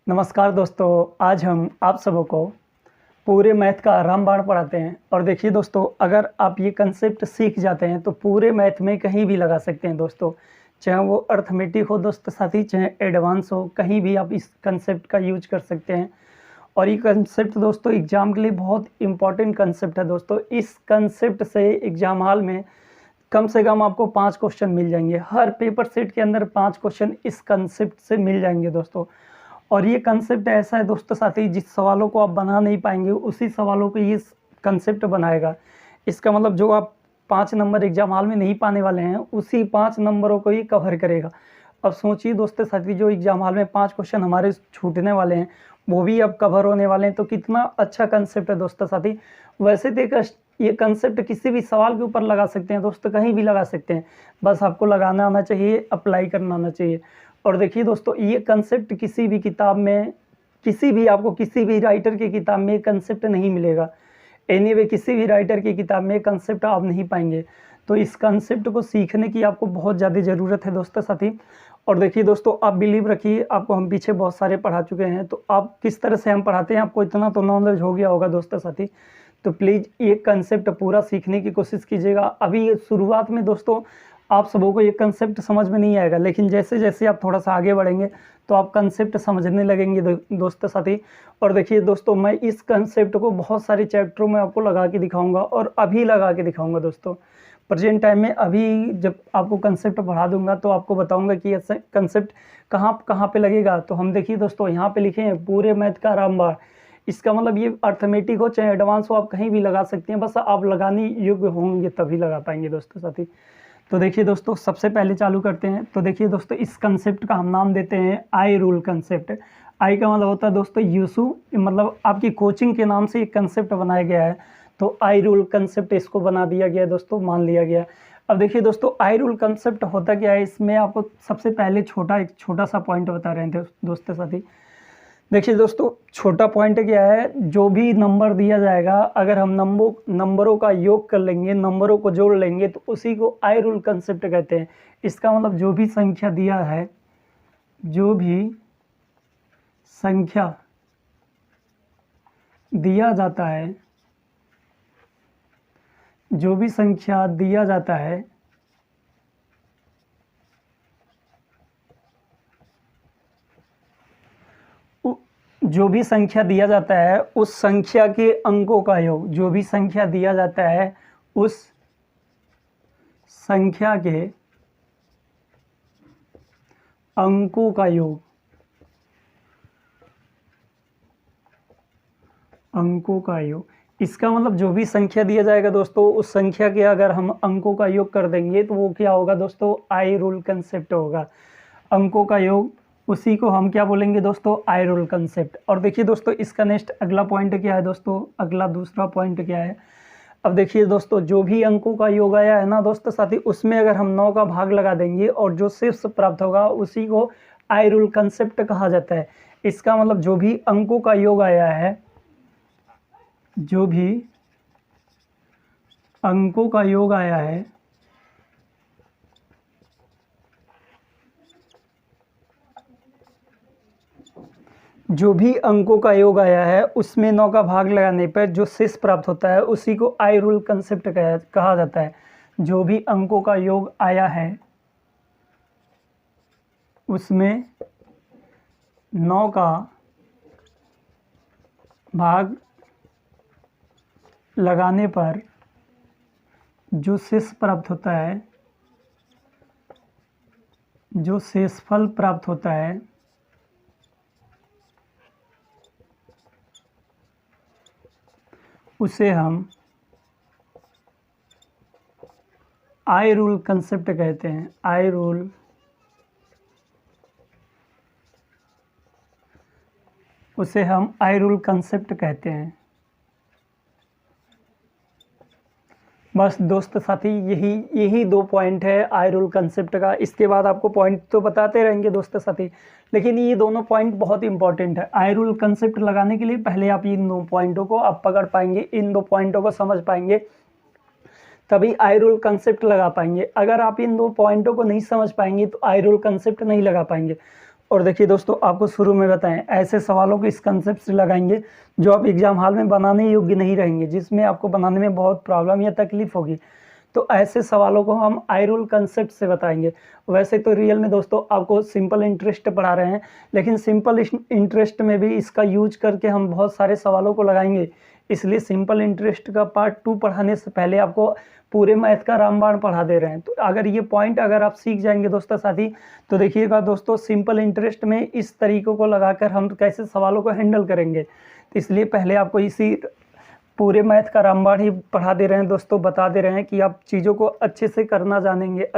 नमस्कार दोस्तों, आज हम आप सबों को पूरे मैथ का रामबाण पढ़ाते हैं। और देखिए दोस्तों, अगर आप ये कंसेप्ट सीख जाते हैं तो पूरे मैथ में कहीं भी लगा सकते हैं दोस्तों। चाहे वो अर्थमेटिक हो दोस्त साथी, चाहे एडवांस हो, कहीं भी आप इस कंसेप्ट का यूज कर सकते हैं। और ये कंसेप्ट दोस्तों एग्ज़ाम के लिए बहुत इंपॉर्टेंट कंसेप्ट है दोस्तों। इस कंसेप्ट से एग्ज़ाम हॉल में कम से कम आपको 5 क्वेश्चन मिल जाएंगे। हर पेपर सेट के अंदर 5 क्वेश्चन इस कंसेप्ट से मिल जाएंगे दोस्तों। और ये कंसेप्ट ऐसा है दोस्तों साथी, जिस सवालों को आप बना नहीं पाएंगे उसी सवालों को ये कंसेप्ट बनाएगा। इसका मतलब जो आप 5 नंबर एग्जाम हॉल में नहीं पाने वाले हैं, उसी 5 नंबरों को ही कवर करेगा। अब सोचिए दोस्तों साथी, जो एग्जाम हॉल में 5 क्वेश्चन हमारे छूटने वाले हैं वो भी अब कवर होने वाले हैं, तो कितना अच्छा कंसेप्ट है दोस्तों साथी। वैसे तो ये कंसेप्ट किसी भी सवाल के ऊपर लगा सकते हैं दोस्तों, कहीं भी लगा सकते हैं, बस आपको लगाना आना चाहिए, अप्लाई करना आना चाहिए। और देखिए दोस्तों, ये कंसेप्ट किसी भी किताब में, आपको किसी भी राइटर की किताब में कंसेप्ट नहीं मिलेगा। एनीवे किसी भी राइटर की किताब में कंसेप्ट आप नहीं पाएंगे। तो इस कंसेप्ट को सीखने की आपको बहुत ज़्यादा ज़रूरत है दोस्तों साथी। और देखिए दोस्तों, आप बिलीव रखिए, आपको हम पीछे बहुत सारे पढ़ा चुके हैं, तो आप किस तरह से हम पढ़ाते हैं आपको इतना तो नॉलेज हो गया होगा दोस्तों साथी। तो प्लीज़ ये कंसेप्ट पूरा सीखने की कोशिश कीजिएगा। अभी ये शुरुआत में दोस्तों आप सबों को ये कंसेप्ट समझ में नहीं आएगा, लेकिन जैसे जैसे आप थोड़ा सा आगे बढ़ेंगे तो आप कंसेप्ट समझने लगेंगे दोस्तों साथी। और देखिए दोस्तों, मैं इस कंसेप्ट को बहुत सारे चैप्टरों में आपको लगा के दिखाऊंगा और अभी लगा के दिखाऊंगा दोस्तों। प्रेजेंट टाइम में अभी जब आपको कंसेप्ट पढ़ा दूंगा तो आपको बताऊंगा कि ऐसा कंसेप्ट कहाँ कहाँ पे लगेगा। तो हम देखिए दोस्तों, यहाँ पे लिखे हैं पूरे मैथ का रामबाण। इसका मतलब ये अर्थमेटिक हो चाहे एडवांस हो, आप कहीं भी लगा सकते हैं, बस आप लगाने योग्य होंगे तभी लगा पाएंगे दोस्तों साथी। तो देखिए दोस्तों, सबसे पहले चालू करते हैं। तो देखिए दोस्तों, इस कंसेप्ट का हम नाम देते हैं आई रूल कंसेप्ट। आई का मतलब होता है दोस्तों यूसु, मतलब आपकी कोचिंग के नाम से एक कंसेप्ट बनाया गया है, तो आई रूल कंसेप्ट इसको बना दिया गया दोस्तों, मान लिया गया। अब देखिए दोस्तों, आई रूल कंसेप्ट होता क्या है, इसमें आपको सबसे पहले एक छोटा सा पॉइंट बता रहे थे दोस्तों साथी। देखिए दोस्तों, छोटा पॉइंट क्या है, जो भी नंबर दिया जाएगा अगर हम नंबरों का योग कर लेंगे, नंबरों को जोड़ लेंगे, तो उसी को आई रूल कंसेप्ट कहते हैं। इसका मतलब जो भी संख्या दिया है, जो भी संख्या दिया जाता है, जो भी संख्या दिया जाता है, जो भी संख्या दिया जाता है उस संख्या के अंकों का योग, जो भी संख्या दिया जाता है उस संख्या के अंकों का योग, अंकों का योग। इसका मतलब जो भी संख्या दिया जाएगा दोस्तों, उस संख्या के अगर हम अंकों का योग कर देंगे तो वो क्या होगा दोस्तों, आई रूल कंसेप्ट होगा। अंकों का योग, उसी को हम क्या बोलेंगे दोस्तों, आई रूल कंसेप्ट। और देखिए दोस्तों, इसका नेक्स्ट अगला पॉइंट क्या है दोस्तों, अगला दूसरा पॉइंट क्या है। अब देखिए दोस्तों, जो भी अंकों का योग आया है ना दोस्तों साथी, उसमें अगर हम 9 का भाग लगा देंगे और जो शेष प्राप्त होगा उसी को आई रूल कंसेप्ट कहा जाता है। इसका मतलब जो भी अंकों का योग आया है, जो भी अंकों का योग आया है, जो भी अंकों का योग आया है उसमें 9 का भाग लगाने पर जो शेष प्राप्त होता है उसी को आई रूल कंसेप्ट कहा जाता है। जो भी अंकों का योग आया है उसमें 9 का भाग लगाने पर जो शेष प्राप्त होता है, जो शेषफल प्राप्त होता है, उसे हम आई रूल कंसेप्ट कहते हैं। आई रूल, उसे हम आई रूल कंसेप्ट कहते हैं। बस दोस्त साथी, यही 2 पॉइंट है आई रूल कंसेप्ट का। इसके बाद आपको पॉइंट तो बताते रहेंगे दोस्त साथी, लेकिन ये दोनों पॉइंट बहुत इंपॉर्टेंट है। आई रूल कंसेप्ट लगाने के लिए पहले आप इन 2 पॉइंटों को आप पकड़ पाएंगे, इन 2 पॉइंटों को समझ पाएंगे, तभी आई रूल कंसेप्ट लगा पाएंगे। अगर आप इन 2 पॉइंटों को नहीं समझ पाएंगे तो आई रूल कंसेप्ट नहीं लगा पाएंगे। और देखिए दोस्तों, आपको शुरू में बताएं, ऐसे सवालों को इस कंसेप्ट से लगाएंगे जो आप एग्जाम हॉल में बनाने योग्य नहीं रहेंगे, जिसमें आपको बनाने में बहुत प्रॉब्लम या तकलीफ होगी। तो ऐसे सवालों को हम आई रूल कंसेप्ट से बताएंगे। वैसे तो रियल में दोस्तों आपको सिंपल इंटरेस्ट पढ़ा रहे हैं, लेकिन सिंपल इंटरेस्ट में भी इसका यूज करके हम बहुत सारे सवालों को लगाएंगे। इसलिए सिंपल इंटरेस्ट का पार्ट 2 पढ़ाने से पहले आपको पूरे मैथ का रामबाण पढ़ा दे रहे हैं। तो अगर ये पॉइंट अगर आप सीख जाएंगे दोस्तों साथी, तो देखिएगा दोस्तों, सिंपल इंटरेस्ट में इस तरीकों को लगाकर हम कैसे सवालों को हैंडल करेंगे। तो इसलिए पहले आपको इसी पूरे मैथ का रामबाण ही पढ़ा दे रहे हैं दोस्तों, बता दे रहे हैं कि आप चीज़ों को अच्छे से करना जानेंगे।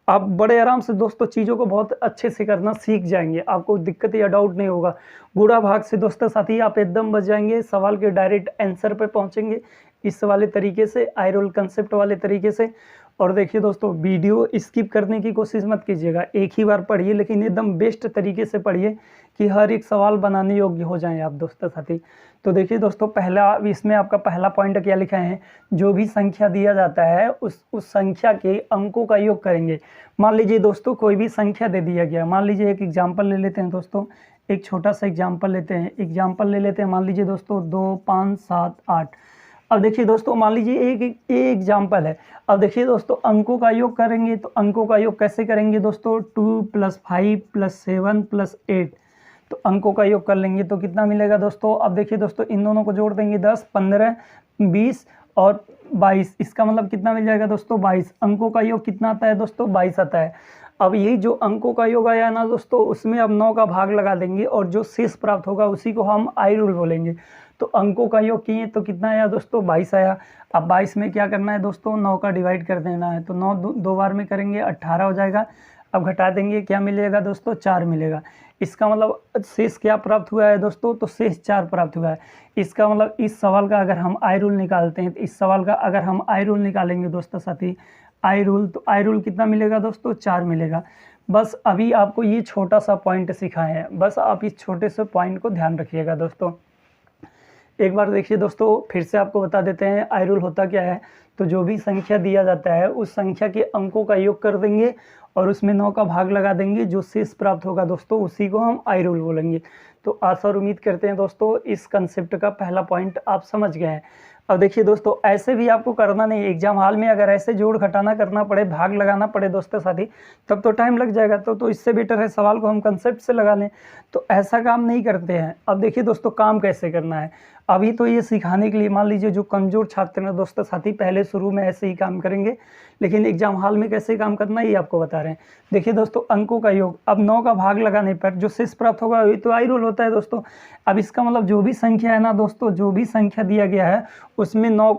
आप बड़े आराम से दोस्तों चीज़ों को बहुत अच्छे से करना सीख जाएंगे, आपको दिक्कत या डाउट नहीं होगा। गुड़ा भाग से दोस्तों साथी आप एकदम बच जाएंगे, सवाल के डायरेक्ट आंसर पे पहुंचेंगे इस वाले तरीके से, आई रोल कंसेप्ट वाले तरीके से। और देखिए दोस्तों, वीडियो स्किप करने की कोशिश मत कीजिएगा, एक ही बार पढ़िए, लेकिन एकदम बेस्ट तरीके से पढ़िए कि हर एक सवाल बनाने योग्य हो जाएं आप दोस्तों साथी। तो देखिए दोस्तों, पहला इसमें आपका पहला पॉइंट क्या लिखा है, जो भी संख्या दिया जाता है उस संख्या के अंकों का योग करेंगे। मान लीजिए दोस्तों, कोई भी संख्या दे दिया गया, मान लीजिए एक एग्जाम्पल ले लेते हैं दोस्तों, एक छोटा सा एग्जाम्पल लेते हैं, मान लीजिए दोस्तों 2, 5, 7, 8। अब देखिए दोस्तों, मान लीजिए एक एग्जाम्पल है। अब देखिए दोस्तों, अंकों का योग करेंगे, तो अंकों का योग कैसे करेंगे दोस्तों, 2 + 5 + 7 + 8। तो अंकों का योग कर लेंगे तो कितना मिलेगा दोस्तों। अब देखिए दोस्तों, इन दोनों को जोड़ देंगे, 10, 15, 20 और 22। इसका मतलब कितना मिल जाएगा दोस्तों, 22। अंकों का योग कितना आता है दोस्तों, 22 आता है। अब ये जो अंकों का योग आया ना दोस्तों, उसमें अब 9 का भाग लगा देंगे और जो शेष प्राप्त होगा उसी को हम आई रूल बोलेंगे। तो अंकों का योग किए तो कितना आया दोस्तों, 22 आया। अब 22 में क्या करना है दोस्तों, 9 का डिवाइड कर देना है। तो 9 दो बार में करेंगे, 18 हो जाएगा। अब घटा देंगे, क्या मिलेगा दोस्तों, 4 मिलेगा। इसका मतलब शेष क्या प्राप्त हुआ है दोस्तों, तो शेष 4 प्राप्त हुआ है। इसका मतलब इस सवाल का अगर हम आई रूल निकालते हैं, तो इस सवाल का अगर हम आई रूल निकालेंगे दोस्तों साथी, आई रूल, तो आई रूल कितना मिलेगा दोस्तों, 4 मिलेगा। बस अभी आपको ये छोटा सा पॉइंट सिखाए हैं, बस आप इस छोटे से पॉइंट को ध्यान रखिएगा दोस्तों। एक बार देखिए दोस्तों, फिर से आपको बता देते हैं आई रूल होता क्या है। तो जो भी संख्या दिया जाता है उस संख्या के अंकों का योग कर देंगे और उसमें 9 का भाग लगा देंगे, जो शेष प्राप्त होगा दोस्तों उसी को हम आई रूल बोलेंगे। तो आशा और उम्मीद करते हैं दोस्तों इस कंसेप्ट का पहला पॉइंट आप समझ गए हैं। अब देखिए दोस्तों, ऐसे भी आपको करना नहीं, एग्जाम हॉल में अगर ऐसे जोड़ घटाना करना पड़े, भाग लगाना पड़े दोस्तों साथी, तब तो टाइम लग जाएगा। तो इससे बेटर है सवाल को हम कंसेप्ट से लगा लें। तो ऐसा काम नहीं करते हैं। अब देखिए दोस्तों, काम कैसे करना है, अभी तो ये सिखाने के लिए, मान लीजिए जो कमज़ोर छात्र हैं दोस्तों साथी, पहले शुरू में ऐसे ही काम करेंगे, लेकिन एग्जाम हॉल में कैसे काम करना है ये आपको बता रहे हैं। देखिए दोस्तों, अंकों का योग, अब 9 का भाग लगाने पर जो शेष प्राप्त होगा वही तो आई रूल होता है दोस्तों। अब इसका मतलब जो भी संख्या है ना दोस्तों, जो भी संख्या दिया गया है उसमें 9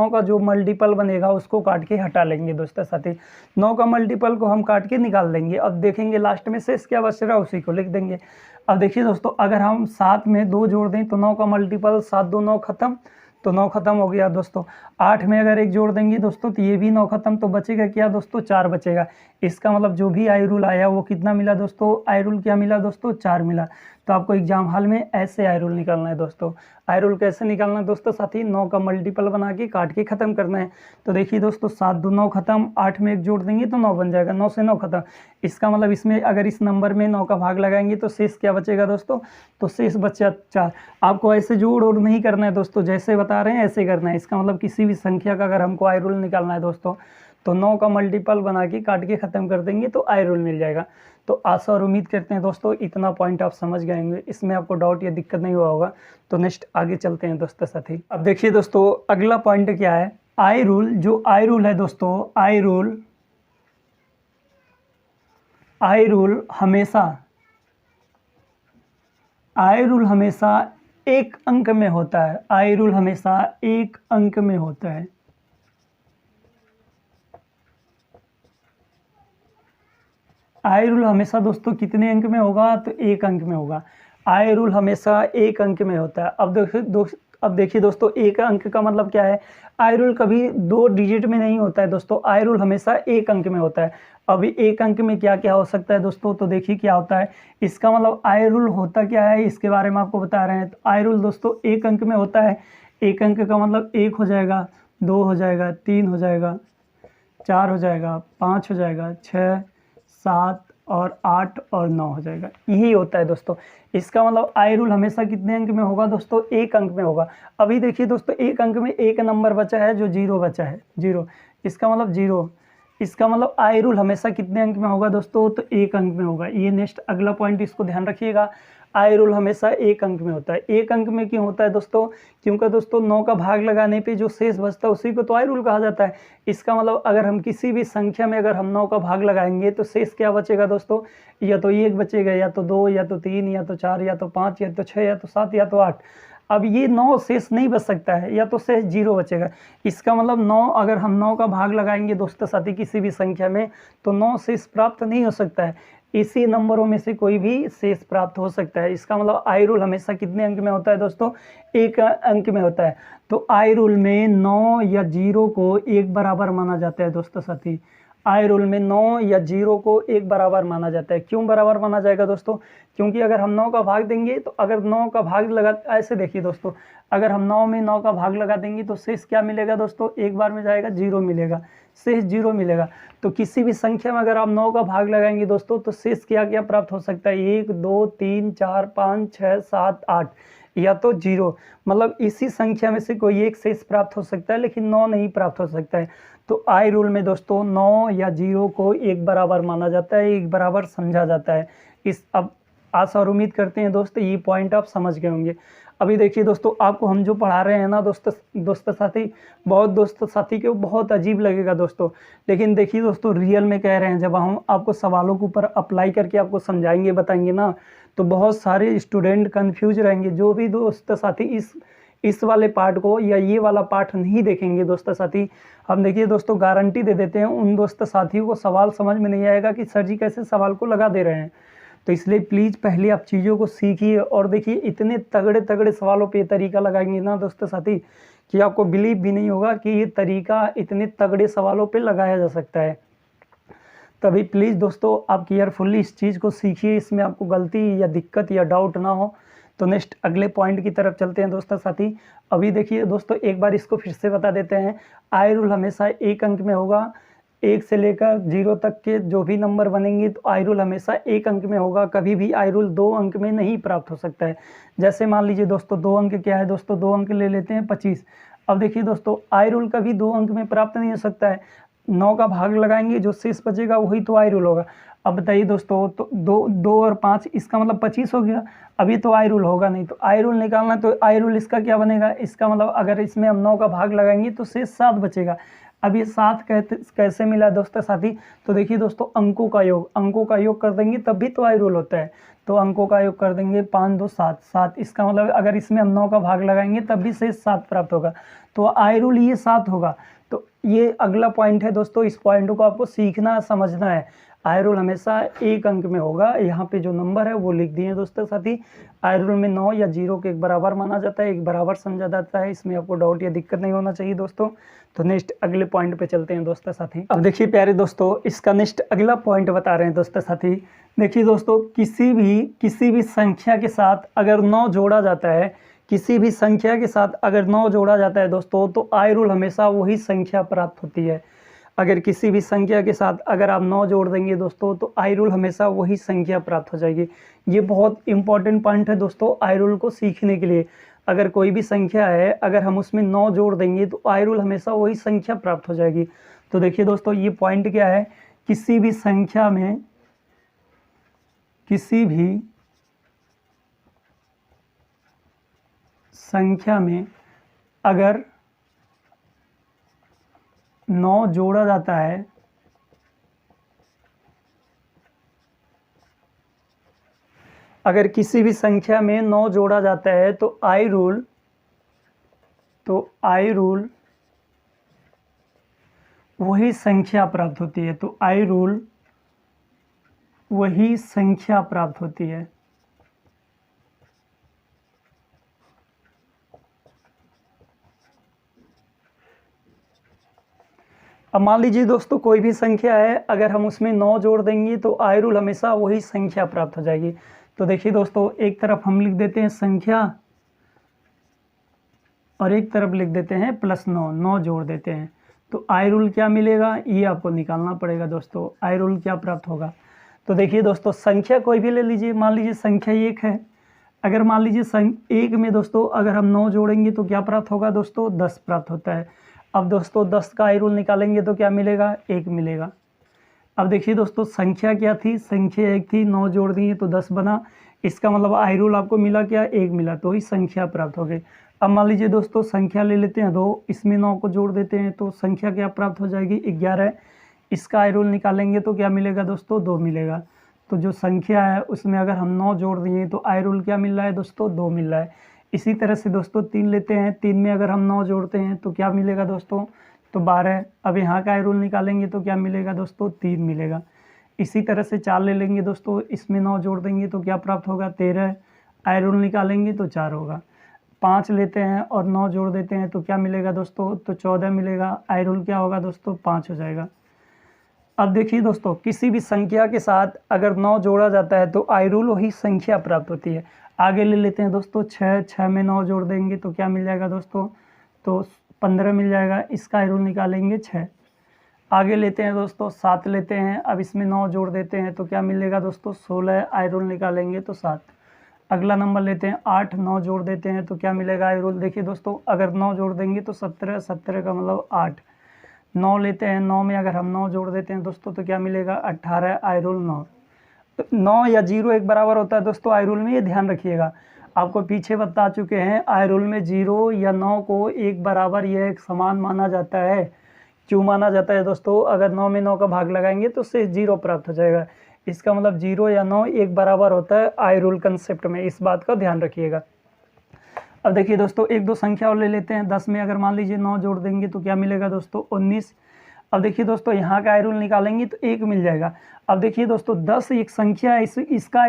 का जो मल्टीपल बनेगा उसको काट के हटा लेंगे दोस्तों साथी। 9 का मल्टीपल को हम काट के निकाल देंगे। अब देखेंगे लास्ट में शेष क्या बच रहा है उसी को लिख देंगे। अब देखिए दोस्तों, अगर हम 7 में 2 जोड़ दें तो 9 का मल्टीपल 7 2 9 खत्म, तो 9 खत्म हो गया दोस्तों। 8 में अगर 1 जोड़ देंगे दोस्तों तो ये भी 9 खत्म, तो बचेगा क्या दोस्तों, 4 बचेगा। इसका मतलब जो भी आई रूल आया वो कितना मिला दोस्तों, आई रूल क्या मिला दोस्तों, 4 मिला। तो आपको एग्जाम हॉल में ऐसे आई रूल निकालना है दोस्तों। आई रूल कैसे निकालना है दोस्तों साथी, 9 का मल्टीपल बना के काट के खत्म करना है। तो देखिए दोस्तों, 7 2 9 खत्म, 8 में 1 जोड़ देंगे तो 9 बन जाएगा, 9 से 9 खत्म। इसका मतलब इसमें अगर इस नंबर में 9 का भाग लगाएंगे तो शेष क्या बचेगा दोस्तों, तो शेष बचा 4। आपको ऐसे जोड़ और नहीं करना है दोस्तों, जैसे बता रहे हैं ऐसे करना है। इसका मतलब किसी भी संख्या का अगर हमको आई रूल निकालना है दोस्तों, तो 9 का मल्टीपल बना के काट के ख़त्म कर देंगे तो आई रूल मिल जाएगा। तो आशा और उम्मीद करते हैं दोस्तों इतना पॉइंट आप समझ गए होंगे, इसमें आपको डाउट या दिक्कत नहीं हुआ होगा। तो नेक्स्ट आगे चलते हैं दोस्तों साथी। अब देखिए दोस्तों, अगला पॉइंट क्या है, आई रूल। जो आई रूल है दोस्तों, आई रूल हमेशा एक अंक में होता है। आई रूल हमेशा एक अंक में होता है। आई रूल हमेशा दोस्तों कितने अंक में होगा, तो 1 अंक में होगा। आई रूल हमेशा 1 अंक में होता है। अब देखिए दोस्तों, 1 अंक का मतलब क्या है, आई रूल कभी 2 डिजिट में नहीं होता है दोस्तों, आई रूल हमेशा 1 अंक में होता है। अभी 1 अंक में क्या क्या हो सकता है दोस्तों, तो देखिए क्या होता है। इसका मतलब आई रूल होता क्या है, इसके बारे में आपको बता रहे हैं। तो आई रूल दोस्तों 1 अंक में होता है। 1 अंक का मतलब 1 हो जाएगा, 2 हो जाएगा, 3 हो जाएगा, 4 हो जाएगा, 5 हो जाएगा, 6 7 और 8 और 9 हो जाएगा। यही होता है दोस्तों। इसका मतलब आई रूल हमेशा कितने अंक में होगा दोस्तों? 1 अंक में होगा। अभी देखिए दोस्तों, 1 अंक में एक नंबर बचा है जो 0 बचा है, 0। इसका मतलब 0। इसका मतलब आई रूल हमेशा कितने अंक में होगा दोस्तों? तो 1 अंक में होगा। ये नेक्स्ट अगला पॉइंट, इसको ध्यान रखिएगा। आई रूल हमेशा 1 अंक में होता है। 1 अंक में क्यों होता है दोस्तों? क्योंकि दोस्तों 9 का भाग लगाने पे जो शेष बचता है उसी को तो आई रूल कहा जाता है। इसका मतलब अगर हम किसी भी संख्या में अगर हम 9 का भाग लगाएंगे तो शेष क्या बचेगा दोस्तों? या तो 1 बचेगा, या तो 2, या तो 3, या तो 4, या तो 5, या तो 6, या तो 7, या तो 8। अब ये 9 शेष नहीं बच सकता है, या तो शेष 0 बचेगा। इसका मतलब 9, अगर हम 9 का भाग लगाएंगे दोस्तों साथी किसी भी संख्या में, तो 9 शेष प्राप्त नहीं हो सकता है। इसी नंबरों में से कोई भी शेष प्राप्त हो सकता है। इसका मतलब आई रूल हमेशा कितने अंक में होता है दोस्तों? 1 अंक में होता है। तो आई रूल में 9 या 0 को 1 बराबर माना जाता है दोस्तों साथी। आई रूल में 9 या 0 को 1 बराबर माना जाता है। क्यों बराबर माना जाएगा दोस्तों? क्योंकि अगर हम 9 का भाग देंगे तो अगर 9 का भाग लगा, ऐसे देखिए दोस्तों, अगर हम 9 में 9 का भाग लगा देंगे तो शेष क्या मिलेगा दोस्तों? एक बार में जाएगा, 0 मिलेगा, शेष 0 मिलेगा। तो किसी भी संख्या में अगर आप 9 का भाग लगाएंगे दोस्तों तो शेष क्या क्या प्राप्त हो सकता है? 1, 2, 3, 4, 5, 6, 7, 8, या तो 0। मतलब इसी संख्या में से कोई एक शेष प्राप्त हो सकता है, लेकिन 9 नहीं प्राप्त हो सकता है। तो आई रूल में दोस्तों 9 या 0 को 1 बराबर माना जाता है, 1 बराबर समझा जाता है। इस अब आशा और उम्मीद करते हैं दोस्तों ये पॉइंट आप समझ गए होंगे। अभी देखिए दोस्तों, आपको हम जो पढ़ा रहे हैं ना दोस्तों साथी, बहुत दोस्तों साथी को बहुत अजीब लगेगा दोस्तों, लेकिन देखिए दोस्तों रियल में कह रहे हैं, जब हम आपको सवालों के ऊपर अप्लाई करके आपको समझाएंगे, बताएंगे ना, तो बहुत सारे स्टूडेंट कंफ्यूज रहेंगे। जो भी दोस्त साथी इस वाले पार्ट को या ये वाला पार्ट नहीं देखेंगे दोस्तों साथी, हम देखिए दोस्तों गारंटी दे देते हैं उन दोस्त साथियों को सवाल समझ में नहीं आएगा कि सर जी कैसे सवाल को लगा दे रहे हैं। तो इसलिए प्लीज़ पहले आप चीज़ों को सीखिए। और देखिए इतने तगड़े तगड़े सवालों पे ये तरीका लगाएंगे ना दोस्तों साथी कि आपको बिलीव भी नहीं होगा कि ये तरीका इतने तगड़े सवालों पे लगाया जा सकता है। तभी प्लीज़ दोस्तों आप केयरफुली इस चीज़ को सीखिए, इसमें आपको गलती या दिक्कत या डाउट ना हो। तो नेक्स्ट अगले पॉइंट की तरफ चलते हैं दोस्तों साथी। अभी देखिए दोस्तों एक बार इसको फिर से बता देते हैं। आई रूल हमेशा 1 अंक में होगा। 1 से लेकर 0 तक के जो भी नंबर बनेंगे तो आई रूल हमेशा 1 अंक में होगा। कभी भी आई रूल 2 अंक में नहीं प्राप्त हो सकता है। जैसे मान लीजिए दोस्तों 2 अंक क्या है दोस्तों? 2 अंक ले लेते हैं 25। अब देखिए दोस्तों आई रूल कभी 2 अंक में प्राप्त नहीं हो सकता है। 9 का भाग लगाएंगे, जो शेष बचेगा वही तो आई रूल होगा। अब बताइए दोस्तों, तो 2 और 5, इसका मतलब 25 हो गया। अभी तो आई रूल होगा नहीं, तो आई रूल निकालना, तो आई रूल इसका क्या बनेगा? इसका मतलब अगर इसमें हम 9 का भाग लगाएंगे तो शेष 7 बचेगा। अब ये 7 कैसे मिला दोस्तों साथी? तो देखिए दोस्तों अंकों का योग कर देंगे तब भी तो आई रूल होता है। तो अंकों का योग कर देंगे, 5 2 7 7। इसका मतलब अगर इसमें हम 9 का भाग लगाएंगे तब भी शेष 7 प्राप्त होगा। तो आई रूल ये 7 होगा। तो ये अगला पॉइंट है दोस्तों, इस पॉइंट को आपको सीखना समझना है। आई रूल हमेशा 1 अंक में होगा। यहाँ पे जो नंबर है वो लिख दिए दोस्तों साथी। आई रूल में 9 या 0 के 1 बराबर माना जाता है, 1 बराबर समझा जाता है। इसमें आपको डाउट या दिक्कत नहीं होना चाहिए दोस्तों। तो नेक्स्ट अगले पॉइंट पे चलते हैं दोस्तों साथी। अब देखिए प्यारे दोस्तों, इसका नेक्स्ट अगला पॉइंट बता रहे हैं दोस्तों साथी। देखिए दोस्तों किसी भी संख्या के साथ अगर 9 जोड़ा जाता है, किसी भी संख्या के साथ अगर 9 जोड़ा जाता है दोस्तों, तो आई रूल हमेशा वही संख्या प्राप्त होती है। अगर किसी भी संख्या के साथ अगर आप 9 जोड़ देंगे दोस्तों, तो आई रूल हमेशा वही संख्या प्राप्त हो जाएगी। ये बहुत इंपॉर्टेंट पॉइंट है दोस्तों आई रूल को सीखने के लिए। अगर कोई भी संख्या है, अगर हम उसमें 9 जोड़ देंगे तो आई रूल हमेशा वही संख्या प्राप्त हो जाएगी। तो देखिए दोस्तों ये पॉइंट क्या है? किसी भी संख्या में अगर 9 जोड़ा जाता है, अगर किसी भी संख्या में 9 जोड़ा जाता है तो आई रूल वही संख्या प्राप्त होती है। तो आई रूल वही संख्या प्राप्त होती है। अब मान लीजिए दोस्तों कोई भी संख्या है, अगर हम उसमें 9 जोड़ देंगे तो आई रूल हमेशा वही संख्या प्राप्त हो जाएगी। तो देखिए दोस्तों एक तरफ हम लिख देते हैं संख्या और एक तरफ लिख देते हैं +9, 9 जोड़ देते हैं। तो आई रूल क्या मिलेगा ये आपको निकालना पड़ेगा दोस्तों। आई रूल क्या प्राप्त होगा? तो देखिए दोस्तों, संख्या कोई भी ले लीजिए, मान लीजिए संख्या 1 है। अगर मान लीजिए 1 में दोस्तों अगर हम 9 जोड़ेंगे तो क्या प्राप्त होगा दोस्तों, 10 प्राप्त होता है। अब दोस्तों 10 का आई रूल निकालेंगे तो क्या मिलेगा, 1 मिलेगा। अब देखिए दोस्तों, संख्या क्या थी, संख्या 1 थी, 9 जोड़ दिए तो 10 बना। इसका मतलब आई रूल आपको मिला क्या, 1 मिला, तो ही संख्या प्राप्त हो गई। अब मान लीजिए दोस्तों संख्या ले लेते हैं 2, इसमें 9 को जोड़ देते हैं तो संख्या क्या प्राप्त हो जाएगी, 11। इसका आई रूल निकालेंगे तो क्या मिलेगा दोस्तों, 2 मिलेगा। तो जो संख्या है उसमें अगर हम 9 जोड़ दिए तो आई रूल क्या मिल रहा है दोस्तों, 2 मिल रहा है। इसी तरह से दोस्तों 3 लेते हैं, 3 में अगर हम 9 जोड़ते हैं तो क्या मिलेगा दोस्तों, तो 12। अब यहाँ का आई रूल निकालेंगे तो क्या मिलेगा दोस्तों, 3 मिलेगा। इसी तरह से 4 ले लेंगे दोस्तों, इसमें 9 जोड़ देंगे तो क्या प्राप्त होगा, 13। आई रूल निकालेंगे तो 4 होगा। 5 लेते हैं और 9 जोड़ देते हैं तो क्या मिलेगा दोस्तों, तो 14 मिलेगा। आई रूल क्या होगा दोस्तों, 5 हो जाएगा। अब देखिए दोस्तों, किसी भी संख्या के साथ अगर 9 जोड़ा जाता है तो आई रूल वही संख्या प्राप्त होती है। आगे ले लेते हैं दोस्तों 6 में 9 जोड़ देंगे तो क्या मिल जाएगा दोस्तों, तो 15 मिल जाएगा। इसका आई रूल निकालेंगे 6। आगे लेते हैं दोस्तों 7 लेते हैं, अब इसमें 9 जोड़ देते हैं तो क्या मिलेगा दोस्तों, 16। आई रूल निकालेंगे तो 7। अगला नंबर लेते हैं 8, 9 जोड़ देते हैं तो क्या मिलेगा आई रूल। देखिए दोस्तों, अगर 9 जोड़ देंगे तो 17, 17 का मतलब 8। 9 लेते हैं, 9 में अगर हम 9 जोड़ देते हैं दोस्तों तो क्या मिलेगा, 18। I rule 9। 9 या 0 एक बराबर होता है दोस्तों आई रूल में, ये ध्यान रखिएगा। आपको पीछे बता चुके हैं आई रूल में 0 या 9 को एक बराबर या एक समान माना जाता है। क्यों माना जाता है दोस्तों, अगर 9 में 9 का भाग लगाएंगे तो से 0 प्राप्त हो जाएगा। इसका मतलब 0 या 9 एक बराबर होता है आई रूल कंसेप्ट में, इस बात का ध्यान रखिएगा। अब देखिए दोस्तों, एक दो संख्या और ले लेते हैं। 10 में अगर मान लीजिए 9 जोड़ देंगे तो क्या मिलेगा दोस्तों, 19। अब देखिए दोस्तों, यहाँ का आई रूल निकालेंगे तो 1 मिल जाएगा। अब देखिए दोस्तों, 10 एक संख्या है, इसका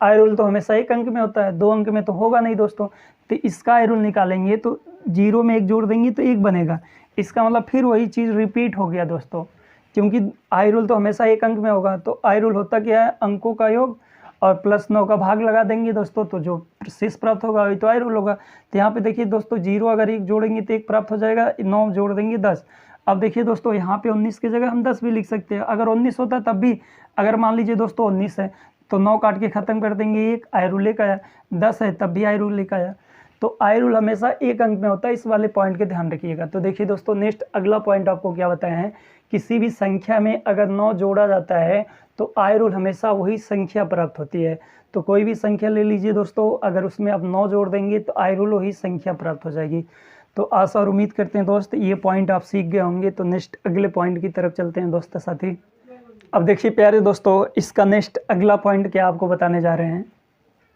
आई रूल तो हमेशा 1 अंक में होता है, 2 अंक में तो होगा नहीं दोस्तों। तो इसका आई रूल निकालेंगे तो 0 में 1 जोड़ देंगे तो 1 बनेगा। इसका मतलब फिर वही चीज़ रिपीट हो गया दोस्तों, क्योंकि आई रूल तो हमेशा 1 अंक में होगा। तो आई रूल होता क्या है, अंकों का योग और प्लस 9 का भाग लगा देंगे दोस्तों, तो जो शेष प्राप्त होगा वही तो आई रूल होगा। तो यहाँ पे देखिए दोस्तों, 0 अगर 1 जोड़ेंगे तो 1 प्राप्त हो जाएगा, 9 जोड़ देंगे 10। अब देखिए दोस्तों, यहाँ पे 19 की जगह हम 10 भी लिख सकते हैं। अगर 19 होता तब भी, अगर मान लीजिए दोस्तों 19 है तो 9 काट के ख़त्म कर देंगे, 1 आई रूल लेकर आया। 10 है तब भी आई रूल लेकर आया। तो आई रूल हमेशा 1 अंक में होता है, इस वाले पॉइंट के ध्यान रखिएगा। तो देखिए दोस्तों, नेक्स्ट अगला पॉइंट आपको क्या बताया है, किसी भी संख्या में अगर 9 जोड़ा जाता है तो आई रूल हमेशा वही संख्या प्राप्त होती है। तो कोई भी संख्या ले लीजिए दोस्तों, अगर उसमें आप 9 जोड़ देंगे तो आई रूल वही संख्या प्राप्त हो जाएगी। तो आशा और उम्मीद करते हैं दोस्त ये पॉइंट आप सीख गए होंगे। तो नेक्स्ट अगले पॉइंट की तरफ चलते हैं दोस्तों साथी। अब देखिए प्यारे दोस्तों, इसका नेक्स्ट अगला पॉइंट क्या आपको बताने जा रहे हैं।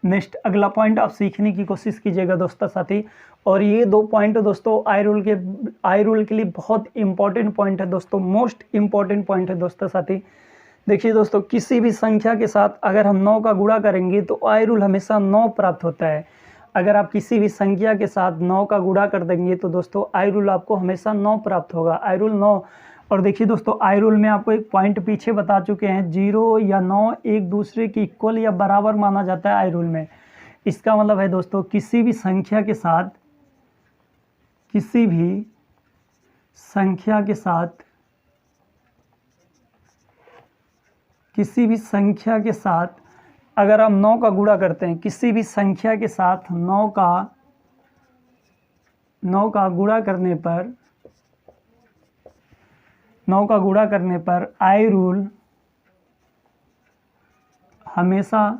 नेक्स्ट अगला पॉइंट आप सीखने की कोशिश कीजिएगा दोस्तों साथी। और ये 2 पॉइंट दोस्तों आई रूल के लिए बहुत इंपॉर्टेंट पॉइंट है दोस्तों, मोस्ट इंपॉर्टेंट पॉइंट है दोस्तों साथी। देखिए दोस्तों, किसी भी संख्या के साथ अगर हम 9 का गुणा करेंगे तो आई रूल हमेशा 9 प्राप्त होता है। अगर आप किसी भी संख्या के साथ 9 का गुणा कर देंगे तो दोस्तों आई रूल आपको हमेशा 9 प्राप्त होगा, आई रूल 9। और देखिए दोस्तों, आई रूल में आपको एक पॉइंट पीछे बता चुके हैं, 0 या 9 एक दूसरे के इक्वल या बराबर माना जाता है आई रूल में। इसका मतलब है दोस्तों, किसी भी संख्या के साथ अगर हम 9 का गुणा करते हैं, किसी भी संख्या के साथ 9 का गुणा करने पर आई रूल हमेशा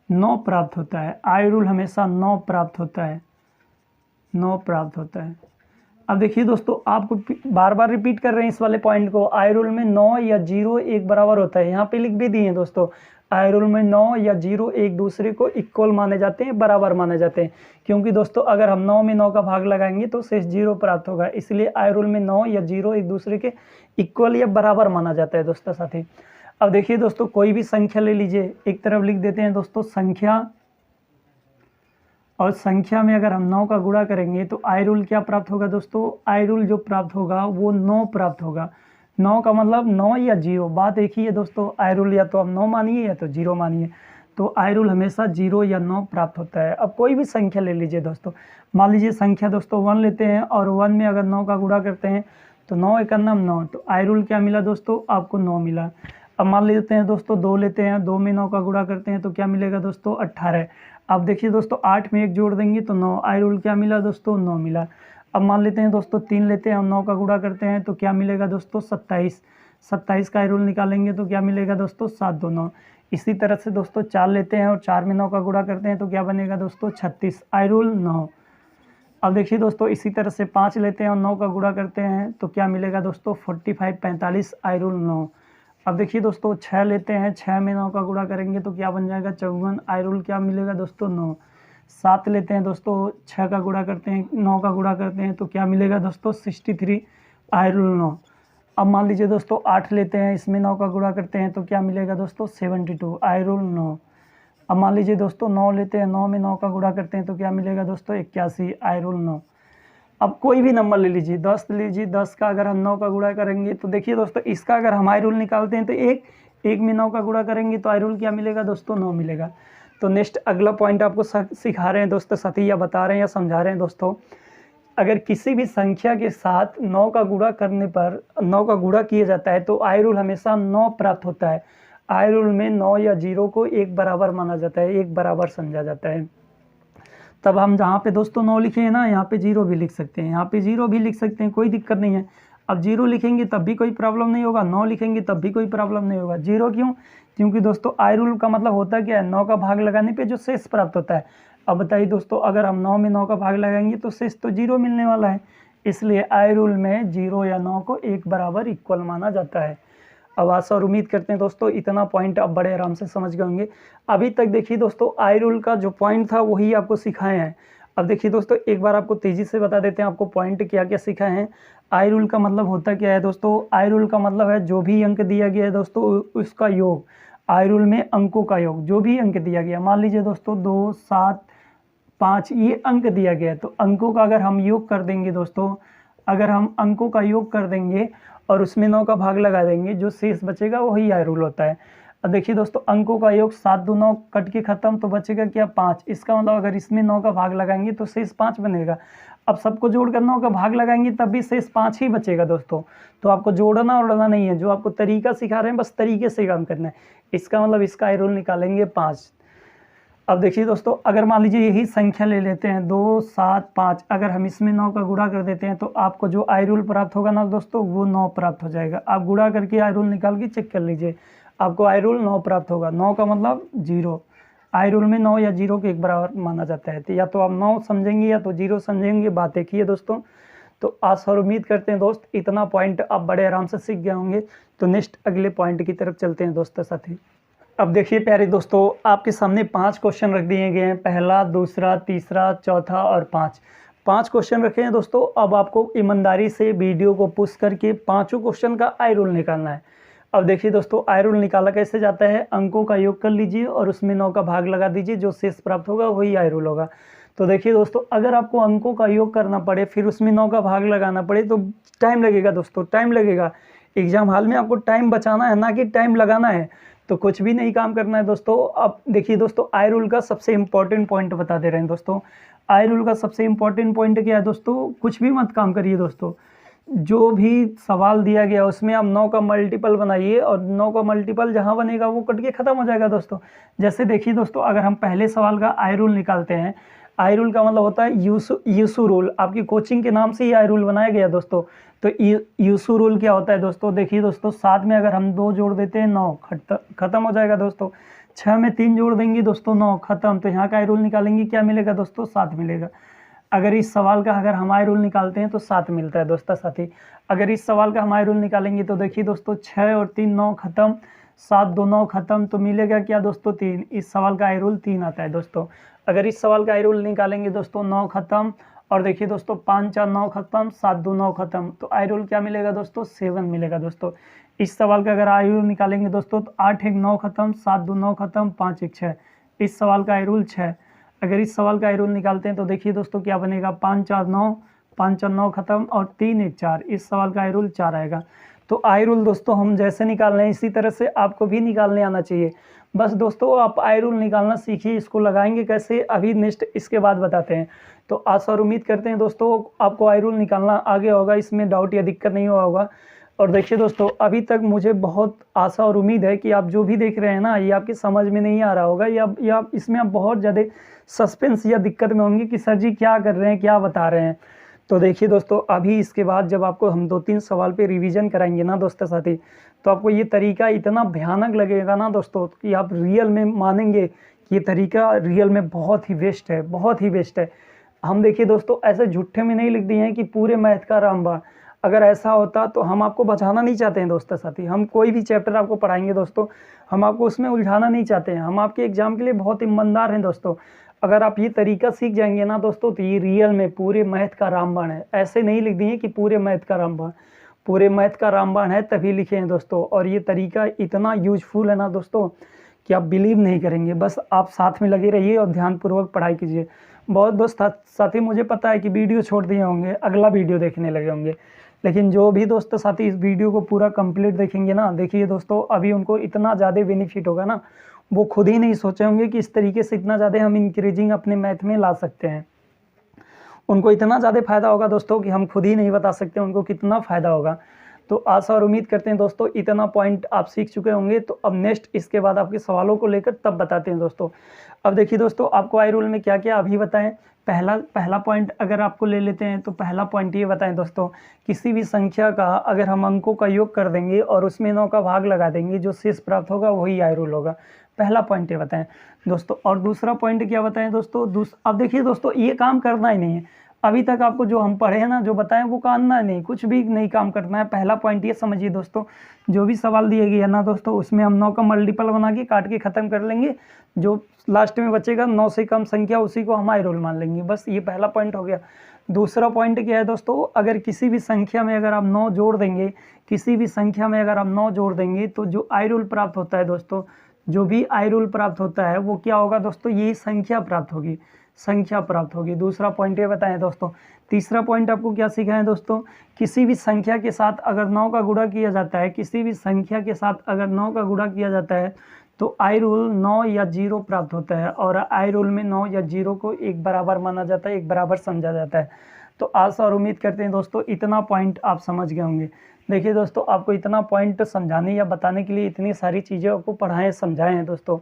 9 प्राप्त होता है। आई रूल हमेशा 9 प्राप्त होता है, 9 प्राप्त होता है। अब देखिए दोस्तों, आपको बार बार रिपीट कर रहे हैं इस वाले पॉइंट को। आई रूल में 9 या 0 एक बराबर होता है, यहाँ पे लिख भी दिए हैं दोस्तों। आई रूल में 9 या 0 एक दूसरे को इक्वल माने जाते हैं, बराबर माने जाते हैं। क्योंकि दोस्तों अगर हम 9 में 9 का भाग लगाएंगे तो शेष 0 प्राप्त होगा, इसलिए आई रूल में 9 या 0 एक दूसरे के इक्वल या बराबर माना जाता है दोस्तों साथी। अब देखिए दोस्तों, कोई भी संख्या ले लीजिए, एक तरफ लिख देते हैं दोस्तों संख्या, और संख्या में अगर हम 9 का गुणा करेंगे तो आई रूल क्या प्राप्त होगा दोस्तों, आई रूल जो प्राप्त होगा वो 9 प्राप्त होगा। 9 का मतलब 9 या 0, बात एक ही है दोस्तों। आई रूल या तो आप 9 मानिए या तो 0 मानिए, तो आई रूल हमेशा 0 या 9 प्राप्त होता है। अब कोई भी संख्या ले लीजिए दोस्तों, मान लीजिए संख्या दोस्तों 1 लेते हैं, और 1 में अगर 9 का गुणा करते हैं तो 9 × 9 = 9, तो आई रूल क्या मिला दोस्तों, आपको 9 मिला। अब मान लेते हैं दोस्तों 2 लेते हैं, 2 में 9 का गुणा करते हैं तो क्या मिलेगा दोस्तों 18। अब देखिए दोस्तों 8 में 1 जोड़ देंगे तो 9, आई रूल क्या मिला दोस्तों 9 मिला। अब मान लेते हैं दोस्तों 3 लेते हैं, हम 9 का गुणा करते हैं तो क्या मिलेगा दोस्तों 27। 27 का आई रूल निकालेंगे तो क्या मिलेगा दोस्तों 7 2 9। इसी तरह से दोस्तों 4 लेते हैं और 4 में 9 का गुणा करते हैं तो क्या बनेगा दोस्तों 36, आई रूल 9। अब देखिए दोस्तों इसी तरह से 5 लेते हैं और 9 का गुणा करते हैं तो क्या मिलेगा दोस्तों 45 45, आई रूल 9। अब देखिए दोस्तों 6 लेते हैं, 6 में 9 का गुणा करेंगे तो क्या बन जाएगा 54, आई रूल क्या मिलेगा दोस्तों 9। 7 लेते हैं दोस्तों, 6 का गुणा करते हैं, 9 का गुणा करते हैं तो क्या मिलेगा दोस्तों 63, आई रूल 9। अब मान लीजिए दोस्तों 8 लेते हैं, इसमें 9 का गुणा करते हैं तो क्या मिलेगा दोस्तों 72, आई रूल 9। अब मान लीजिए दोस्तों 9 लेते हैं, 9 में 9 का गुणा करते हैं तो क्या मिलेगा दोस्तों 81, आई रूल 9। अब कोई भी नंबर ले लीजिए, 10 लीजिए, 10 का अगर हम 9 का गुणा करेंगे तो देखिए दोस्तों इसका अगर हम आई रूल निकालते हैं तो एक में 9 का गुणा करेंगे तो आई रूल क्या मिलेगा दोस्तों 9 मिलेगा। तो नेक्स्ट अगला पॉइंट आपको सिखा रहे हैं दोस्तों साथी, या बता रहे हैं या समझा रहे हैं दोस्तों, अगर किसी भी संख्या के साथ 9 का गुणा करने पर 9 का गुणा किया जाता है तो आई रूल हमेशा 9 प्राप्त होता है। आई रूल में 9 या 0 को एक बराबर माना जाता है, एक बराबर समझा जाता है। तब हम जहाँ पे दोस्तों 9 लिखे हैं ना, यहाँ पे 0 भी लिख सकते हैं, यहाँ पे 0 भी लिख सकते हैं, कोई दिक्कत नहीं है। अब 0 लिखेंगे तब भी कोई प्रॉब्लम नहीं होगा, 9 लिखेंगे तब भी कोई प्रॉब्लम नहीं होगा। 0 क्यों? क्योंकि दोस्तों आई रूल का मतलब होता क्या है, 9 का भाग लगाने पे जो शेष प्राप्त होता है। अब बताइए दोस्तों अगर हम 9 में 9 का भाग लगाएंगे तो शेष तो 0 मिलने वाला है, इसलिए आई रूल में 0 या 9 को एक बराबर इक्वल माना जाता है। अब आशा और उम्मीद करते हैं दोस्तों इतना पॉइंट आप बड़े आराम से समझ गए होंगे। अभी तक देखिए दोस्तों आई रूल का जो पॉइंट था वही आपको सिखाए हैं। अब देखिए दोस्तों एक बार आपको तेज़ी से बता देते हैं आपको पॉइंट क्या क्या सिखाए हैं। आई रूल का मतलब होता क्या है दोस्तों, आई रूल का मतलब है जो भी अंक दिया गया है दोस्तों उसका योग। आई रूल में अंकों का योग, जो भी अंक दिया गया, मान लीजिए दोस्तों 2 7 5 ये अंक दिया गया है तो अंकों का अगर हम योग कर देंगे दोस्तों, अगर हम अंकों का योग कर देंगे और उसमें 9 का भाग लगा देंगे, जो शेष बचेगा वही आई रूल होता है। अब देखिए दोस्तों अंकों का योग 7 2 9 कट के खत्म तो बचेगा क्या 5। इसका मतलब अगर इसमें 9 का भाग लगाएंगे तो शेष 5 बनेगा। अब सबको जोड़कर 9 का भाग लगाएंगे तब भी शेष 5 ही बचेगा दोस्तों। तो आपको जोड़ना और उड़ना नहीं है, जो आपको तरीका सिखा रहे हैं बस तरीके से काम करना है। इसका मतलब इसका आई रूल निकालेंगे 5। अब देखिए दोस्तों अगर मान लीजिए यही संख्या ले लेते हैं 2 7 5, अगर हम इसमें 9 का गुणा कर देते हैं तो आपको जो आई रूल प्राप्त होगा ना दोस्तों वो 9 प्राप्त हो जाएगा। आप गुणा करके आई रूल निकाल के चेक कर लीजिए, आपको आई रूल 9 प्राप्त होगा। 9 का मतलब 0, आई रूल में 9 या 0 के एक बराबर माना जाता है। तो या तो आप 9 समझेंगे या तो 0 समझेंगे, बात एक ही है दोस्तों। तो आशा और उम्मीद करते हैं दोस्त इतना पॉइंट आप बड़े आराम से सीख गए होंगे। तो नेक्स्ट अगले पॉइंट की तरफ चलते हैं दोस्तों साथी। अब देखिए प्यारे दोस्तों आपके सामने 5 क्वेश्चन रख दिए गए हैं, पहला, दूसरा, तीसरा, चौथा और 5 क्वेश्चन रखे हैं दोस्तों। अब आपको ईमानदारी से वीडियो को पुश करके 5 क्वेश्चन का आई रूल निकालना है। अब देखिए दोस्तों आई रूल निकाला कैसे जाता है, अंकों का योग कर लीजिए और उसमें 9 का भाग लगा दीजिए, जो शेष प्राप्त होगा वही आई रूल होगा। तो देखिए दोस्तों अगर आपको अंकों का योग करना पड़े फिर उसमें 9 का भाग लगाना पड़े तो टाइम लगेगा दोस्तों, टाइम लगेगा। एग्जाम हॉल में आपको टाइम बचाना है ना कि टाइम लगाना है, तो कुछ भी नहीं काम करना है दोस्तों। अब देखिए दोस्तों आई रूल का सबसे इम्पोर्टेंट पॉइंट बता दे रहे हैं दोस्तों। आई रूल का सबसे इम्पोर्टेंट पॉइंट क्या है दोस्तों, कुछ भी मत काम करिए दोस्तों, जो भी सवाल दिया गया उसमें आप 9 का मल्टीपल बनाइए और 9 का मल्टीपल जहां बनेगा वो कट के खत्म हो जाएगा दोस्तों। जैसे देखिए दोस्तों अगर हम पहले सवाल का आई रूल निकालते हैं, आई रूल का मतलब होता है यूसु रूल, आपकी कोचिंग के नाम से ही आई रूल बनाया गया दोस्तों। तो यूसु रूल क्या होता है दोस्तों, देखिए दोस्तों 7 में अगर हम 2 जोड़ देते हैं 9 खत्म हो जाएगा दोस्तों। 6 में 3 जोड़ देंगे दोस्तों 9 खत्म। तो यहाँ का आई रूल निकालेंगे क्या मिलेगा दोस्तों 7 मिलेगा। अगर इस सवाल का अगर हम आई रूल निकालते हैं तो 7 मिलता है दोस्तों साथी। अगर इस सवाल का हम आई रूल निकालेंगे तो देखिए दोस्तों 6 और 3 9 खत्म, 7 2 9 खत्म, तो मिलेगा क्या दोस्तों 3। इस सवाल का आई रूल 3 आता है दोस्तों। अगर इस सवाल का आई रूल निकालेंगे दोस्तों 9 खत्म, और देखिए दोस्तों 5 4 9 खत्म, 7 2 9 खत्म, तो आई रूल क्या मिलेगा दोस्तों 7 मिलेगा दोस्तों। इस सवाल का अगर आई रूल निकालेंगे दोस्तों तो 8 1 9 खत्म, 7 2 9 खत्म, 5 1 6, इस सवाल का आई रूल 6। अगर इस सवाल का आई रूल निकालते हैं तो देखिए दोस्तों क्या बनेगा 5 4 9, 5 4 9 खत्म और 3 1 4, इस सवाल का आई रूल 4 आएगा। तो आई रूल दोस्तों हम जैसे निकाल रहे हैं इसी तरह से आपको भी निकालने आना चाहिए। बस दोस्तों आप आई रूल निकालना सीखिए, इसको लगाएंगे कैसे अभी नेक्स्ट इसके बाद बताते हैं। तो आशा और उम्मीद करते हैं दोस्तों आपको आई रूल निकालना आ गया होगा, इसमें डाउट या दिक्कत नहीं हुआ होगा। और देखिए दोस्तों, अभी तक मुझे बहुत आशा और उम्मीद है कि आप जो भी देख रहे हैं ना, ये आपकी समझ में नहीं आ रहा होगा, या इसमें आप बहुत ज़्यादा सस्पेंस या दिक्कत में होंगे कि सर जी क्या कर रहे हैं, क्या बता रहे हैं। तो देखिए दोस्तों, अभी इसके बाद जब आपको हम 2-3 सवाल पे रिवीजन कराएंगे ना दोस्तों साथी, तो आपको ये तरीका इतना भयानक लगेगा ना दोस्तों कि आप रियल में मानेंगे कि ये तरीका रियल में बहुत ही बेस्ट है, बहुत ही बेस्ट है। हम देखिए दोस्तों, ऐसे झूठे में नहीं लिख दिए हैं कि पूरे मैथ का रामबाण। अगर ऐसा होता तो हम आपको बचाना नहीं चाहते हैं दोस्तों साथी। हम कोई भी चैप्टर आपको पढ़ाएंगे दोस्तों, हम आपको उसमें उलझाना नहीं चाहते हैं। हम आपके एग्जाम के लिए बहुत ईमानदार हैं दोस्तों। अगर आप ये तरीका सीख जाएंगे ना दोस्तों, तो ये रियल में पूरे मैथ का रामबाण है। ऐसे नहीं लिख दिए कि पूरे मैथ का रामबाण, पूरे मैथ का रामबाण है तभी लिखे हैं दोस्तों। और ये तरीका इतना यूजफुल है ना दोस्तों कि आप बिलीव नहीं करेंगे। बस आप साथ में लगे रहिए और ध्यानपूर्वक पढ़ाई कीजिए। बहुत दोस्त साथी, मुझे पता है कि वीडियो छोड़ दिए होंगे, अगला वीडियो देखने लगे होंगे, लेकिन जो भी दोस्त साथी इस वीडियो को पूरा कंप्लीट देखेंगे ना, देखिए दोस्तों, अभी उनको इतना ज़्यादा बेनिफिट होगा ना, वो खुद ही नहीं सोचे होंगे कि इस तरीके से इतना ज़्यादा हम इंक्रीजिंग अपने मैथ में ला सकते हैं। उनको इतना ज़्यादा फ़ायदा होगा दोस्तों कि हम खुद ही नहीं बता सकते उनको कितना फ़ायदा होगा। तो आशा और उम्मीद करते हैं दोस्तों इतना पॉइंट आप सीख चुके होंगे। तो अब नेक्स्ट इसके बाद आपके सवालों को लेकर तब बताते हैं दोस्तों। अब देखिए दोस्तों, आपको आई रूल में क्या क्या अभी बताएं। पहला पॉइंट अगर आपको ले लेते हैं तो पहला पॉइंट ये बताएं दोस्तों, किसी भी संख्या का अगर हम अंकों का योग कर देंगे और उसमें 9 का भाग लगा देंगे, जो शेष प्राप्त होगा वही आई रूल होगा। पहला पॉइंट ये बताएं दोस्तों। और दूसरा पॉइंट क्या बताएं दोस्तों, अब देखिए दोस्तों, ये काम करना ही नहीं है। अभी तक आपको जो हम पढ़े हैं ना, जो बताएं, वो करना नहीं, कुछ भी नहीं काम करना है। पहला पॉइंट ये समझिए दोस्तों, जो भी सवाल दिए गए है ना दोस्तों, उसमें हम 9 का मल्टीपल बना के काट के ख़त्म कर लेंगे। जो लास्ट में बचेगा 9 से कम संख्या, उसी को हम आई रूल मान लेंगे। बस ये पहला पॉइंट हो गया। दूसरा पॉइंट क्या है दोस्तों, अगर किसी भी संख्या में अगर आप 9 जोड़ देंगे, किसी भी संख्या में अगर आप 9 जोड़ देंगे, तो जो आई रूल प्राप्त होता है दोस्तों, जो भी आई रूल प्राप्त होता है वो क्या होगा दोस्तों, ये संख्या प्राप्त होगी, संख्या प्राप्त होगी। दूसरा पॉइंट ये बताएं दोस्तों। तीसरा पॉइंट आपको क्या सीखा है दोस्तों, किसी भी संख्या के साथ अगर 9 का गुणा किया जाता है, किसी भी संख्या के साथ अगर 9 का गुणा किया जाता है, तो आई रूल 9 या 0 प्राप्त होता है। और आई रूल में 9 या 0 को एक बराबर माना जाता है, एक बराबर समझा जाता है। तो आशा और उम्मीद करते हैं दोस्तों इतना पॉइंट आप समझ गए होंगे। देखिए दोस्तों, आपको इतना पॉइंट समझाने या बताने के लिए इतनी सारी चीज़ें आपको पढ़ाएं समझाएं हैं दोस्तों।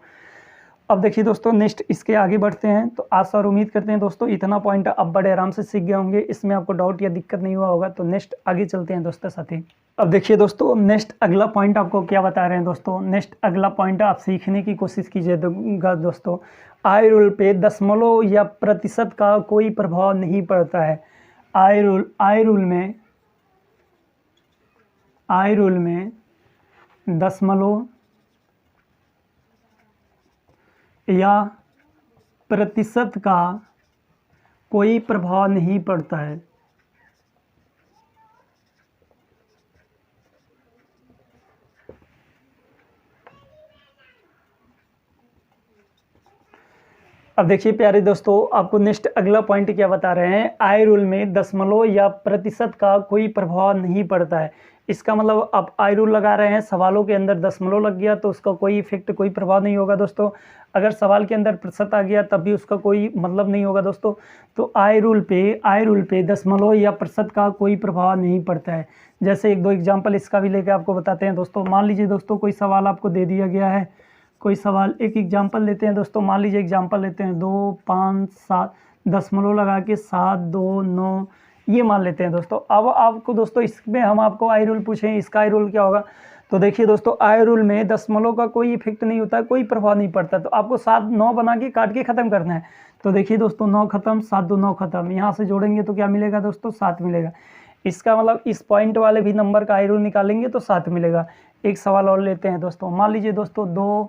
अब देखिए दोस्तों, नेक्स्ट इसके आगे बढ़ते हैं। तो आशा और उम्मीद करते हैं दोस्तों इतना पॉइंट आप बड़े आराम से सीख गए होंगे, इसमें आपको डाउट या दिक्कत नहीं हुआ होगा। तो नेक्स्ट आगे चलते हैं दोस्तों साथी। अब देखिए दोस्तों, नेक्स्ट अगला पॉइंट आपको क्या बता रहे हैं दोस्तों। नेक्स्ट अगला पॉइंट आप सीखने की कोशिश कीजिएगा दोस्तों। आई रूल पे दशमलव या प्रतिशत का कोई प्रभाव नहीं पड़ता है। आई रूल में दशमलव या प्रतिशत का कोई प्रभाव नहीं पड़ता है। अब देखिए प्यारे दोस्तों, आपको नेक्स्ट अगला पॉइंट क्या बता रहे हैं। आई रूल में दशमलव या प्रतिशत का कोई प्रभाव नहीं पड़ता है। इसका मतलब आप आई रूल लगा रहे हैं, सवालों के अंदर दशमलव लग गया तो उसका कोई इफेक्ट, कोई प्रभाव नहीं होगा दोस्तों। अगर सवाल के अंदर प्रतिशत आ गया तब भी उसका कोई मतलब नहीं होगा दोस्तों। तो आई रूल पे दशमलव या प्रतिशत का कोई प्रभाव नहीं पड़ता है। जैसे 1-2 एग्जाम्पल इसका भी लेकर आपको बताते हैं दोस्तों। मान लीजिए दोस्तों, कोई सवाल आपको दे दिया गया है, कोई सवाल, एक एग्जाम्पल लेते हैं दोस्तों। मान लीजिए एग्जाम्पल लेते हैं 2, 5, 7, दशमलव लगा के 7, 2, 9 ये मान लेते हैं दोस्तों। अब आपको दोस्तों इसमें हम आपको आई रूल पूछें, इसका आई रूल क्या होगा। तो देखिए दोस्तों, आई रूल में दशमलव का कोई इफेक्ट नहीं होता है, कोई प्रभाव नहीं पड़ता। तो आपको 7, 9 बना के काट के ख़त्म करना है। तो देखिए दोस्तों, 9 खत्म, 7, 2, 9 खत्म। यहाँ से जोड़ेंगे तो क्या मिलेगा दोस्तों, 7 मिलेगा। इसका मतलब इस पॉइंट वाले भी नंबर का आई रूल निकालेंगे तो 7 मिलेगा। एक सवाल और लेते हैं दोस्तों। मान लीजिए दोस्तों 2,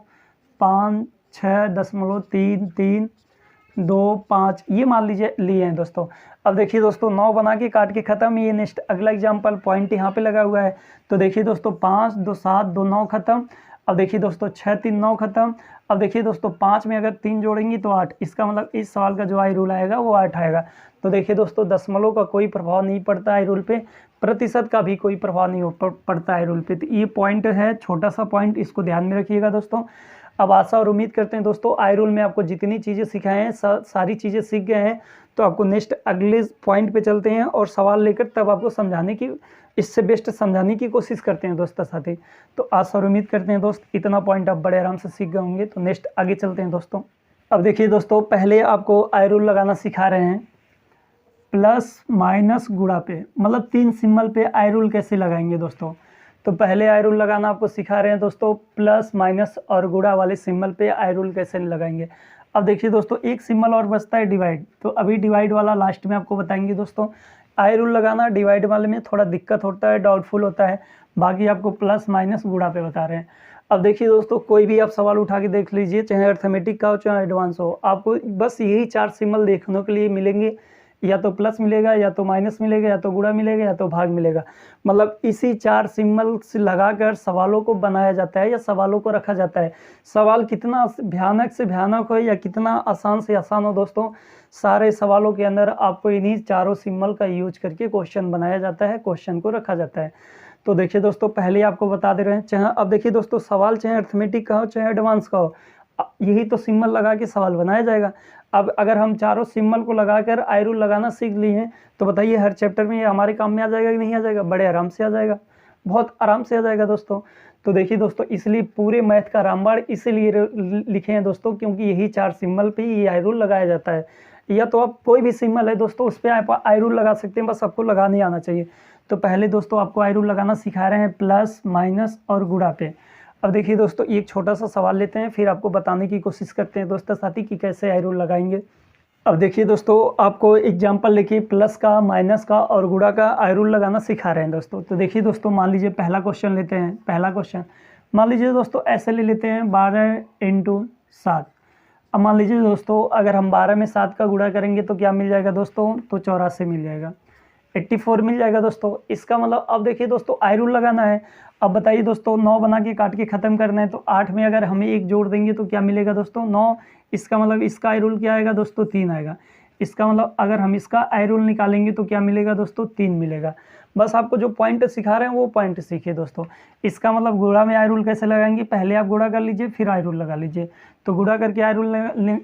5, 6.3, 3, 2, 5 ये मान लीजिए लिए हैं दोस्तों। अब देखिए दोस्तों, 9 बना के काट के ख़त्म। ये नेक्स्ट अगला एग्जाम्पल पॉइंट यहाँ पे लगा हुआ है। तो देखिए दोस्तों, 5, 2, 7, 2, 9 खत्म। अब देखिए दोस्तों, 6, 3, 9 खत्म। अब देखिए दोस्तों, 5 में अगर 3 जोड़ेंगे तो 8। इसका मतलब इस सवाल का जो आई रूल आएगा वो 8 आएगा। तो देखिए दोस्तों, दशमलव का कोई प्रभाव नहीं पड़ता आई रूल पे, प्रतिशत का भी कोई प्रभाव नहीं पड़ता आई रूल पे। तो ये पॉइंट है, छोटा सा पॉइंट, इसको ध्यान में रखिएगा दोस्तों। अब आशा और उम्मीद करते हैं दोस्तों आई रूल में आपको जितनी चीज़ें सिखाए हैं सारी चीज़ें सीख गए हैं। तो आपको नेक्स्ट अगले पॉइंट पे चलते हैं और सवाल लेकर तब आपको समझाने की, इससे बेस्ट समझाने की कोशिश करते हैं दोस्तों साथी। तो आशा और उम्मीद करते हैं दोस्त इतना पॉइंट आप बड़े आराम से सीख गए होंगे। तो नेक्स्ट आगे चलते हैं दोस्तों। अब देखिए दोस्तों, पहले आपको आई रूल लगाना सिखा रहे हैं प्लस माइनस गुणा पे, मतलब 3 सिंबल पे आई रूल कैसे लगाएंगे दोस्तों। तो पहले आई रूल लगाना आपको सिखा रहे हैं दोस्तों, प्लस माइनस और गुणा वाले सिंबल पे आई रूल कैसे लगाएंगे। अब देखिए दोस्तों, एक सिंबल और बचता है डिवाइड, तो अभी डिवाइड वाला लास्ट में आपको बताएंगे दोस्तों। आई रूल लगाना डिवाइड वाले में थोड़ा दिक्कत होता है, डाउटफुल होता है, बाकी आपको प्लस माइनस गुणा पे बता रहे हैं। अब देखिए दोस्तों, कोई भी आप सवाल उठा के देख लीजिए, चाहे अर्थमेटिक का हो चाहे एडवांस हो, आपको बस यही 4 सिंबल देखने के लिए मिलेंगे, या तो प्लस मिलेगा, या तो माइनस मिलेगा, या तो गुणा मिलेगा, या तो भाग मिलेगा। मतलब इसी 4 सिंबल से लगाकर सवालों को बनाया जाता है या सवालों को रखा जाता है। सवाल कितना भयानक से भयानक हो या कितना आसान से आसान हो दोस्तों, सारे सवालों के अंदर आपको इन्हीं चारों सिंबल का यूज करके क्वेश्चन बनाया जाता है, क्वेश्चन को रखा जाता है। तो देखिए दोस्तों, पहले आपको बता दे रहे हैं, चाहे अब देखिए दोस्तों, सवाल चाहे अर्थमेटिक का हो चाहे एडवांस का हो, यही तो सिंबल लगा के सवाल बनाया जाएगा। अब अगर हम चारों सिंबल को लगाकर आई रूल लगाना सीख लिए हैं, तो बताइए हर चैप्टर में ये हमारे काम में आ जाएगा कि नहीं आ जाएगा। बड़े आराम से आ जाएगा, बहुत आराम से आ जाएगा दोस्तों। तो देखिए दोस्तों, इसलिए पूरे मैथ का रामबाण इसीलिए लिखे हैं दोस्तों, क्योंकि यही 4 सिंबल पे ये आई रूल लगाया जाता है। या तो आप कोई भी सिंबल है दोस्तों, उस पर आप आई रूल लगा सकते हैं, बस आपको लगाने आना चाहिए। तो पहले दोस्तों आपको आई रूल लगाना सिखा रहे हैं प्लस माइनस और गुणा पे। अब देखिए दोस्तों, एक छोटा सा सवाल लेते हैं, फिर आपको बताने की कोशिश करते हैं दोस्तों साथी कि कैसे आई रूल लगाएंगे। अब देखिए दोस्तों, आपको एग्जाम्पल लेके प्लस का, माइनस का और गुणा का आई रूल लगाना सिखा रहे हैं दोस्तों। तो देखिए दोस्तों, मान लीजिए पहला क्वेश्चन लेते हैं। पहला क्वेश्चन मान लीजिए दोस्तों ऐसे ले लेते हैं, 12 × 7। अब मान लीजिए दोस्तों, अगर हम 12 में 7 का गुणा करेंगे तो क्या मिल जाएगा दोस्तों, तो 84 मिल जाएगा, 84 मिल जाएगा दोस्तों। इसका मतलब अब देखिए दोस्तों, आई रूल लगाना है। अब बताइए दोस्तों, 9 बना के काट के ख़त्म करना है, तो 8 में अगर हमें 1 जोड़ देंगे तो क्या मिलेगा दोस्तों, 9। इसका मतलब इसका आई रूल क्या आएगा दोस्तों, 3 आएगा। इसका मतलब अगर हम इसका आई रूल निकालेंगे तो क्या मिलेगा दोस्तों, 3 मिलेगा। बस आपको जो पॉइंट सिखा रहे हैं वो पॉइंट सीखिए दोस्तों। इसका मतलब गुणा में आई रूल कैसे लगाएंगे, पहले आप गुणा कर लीजिए फिर आई रूल लगा लीजिए। तो गुणा करके आई रूल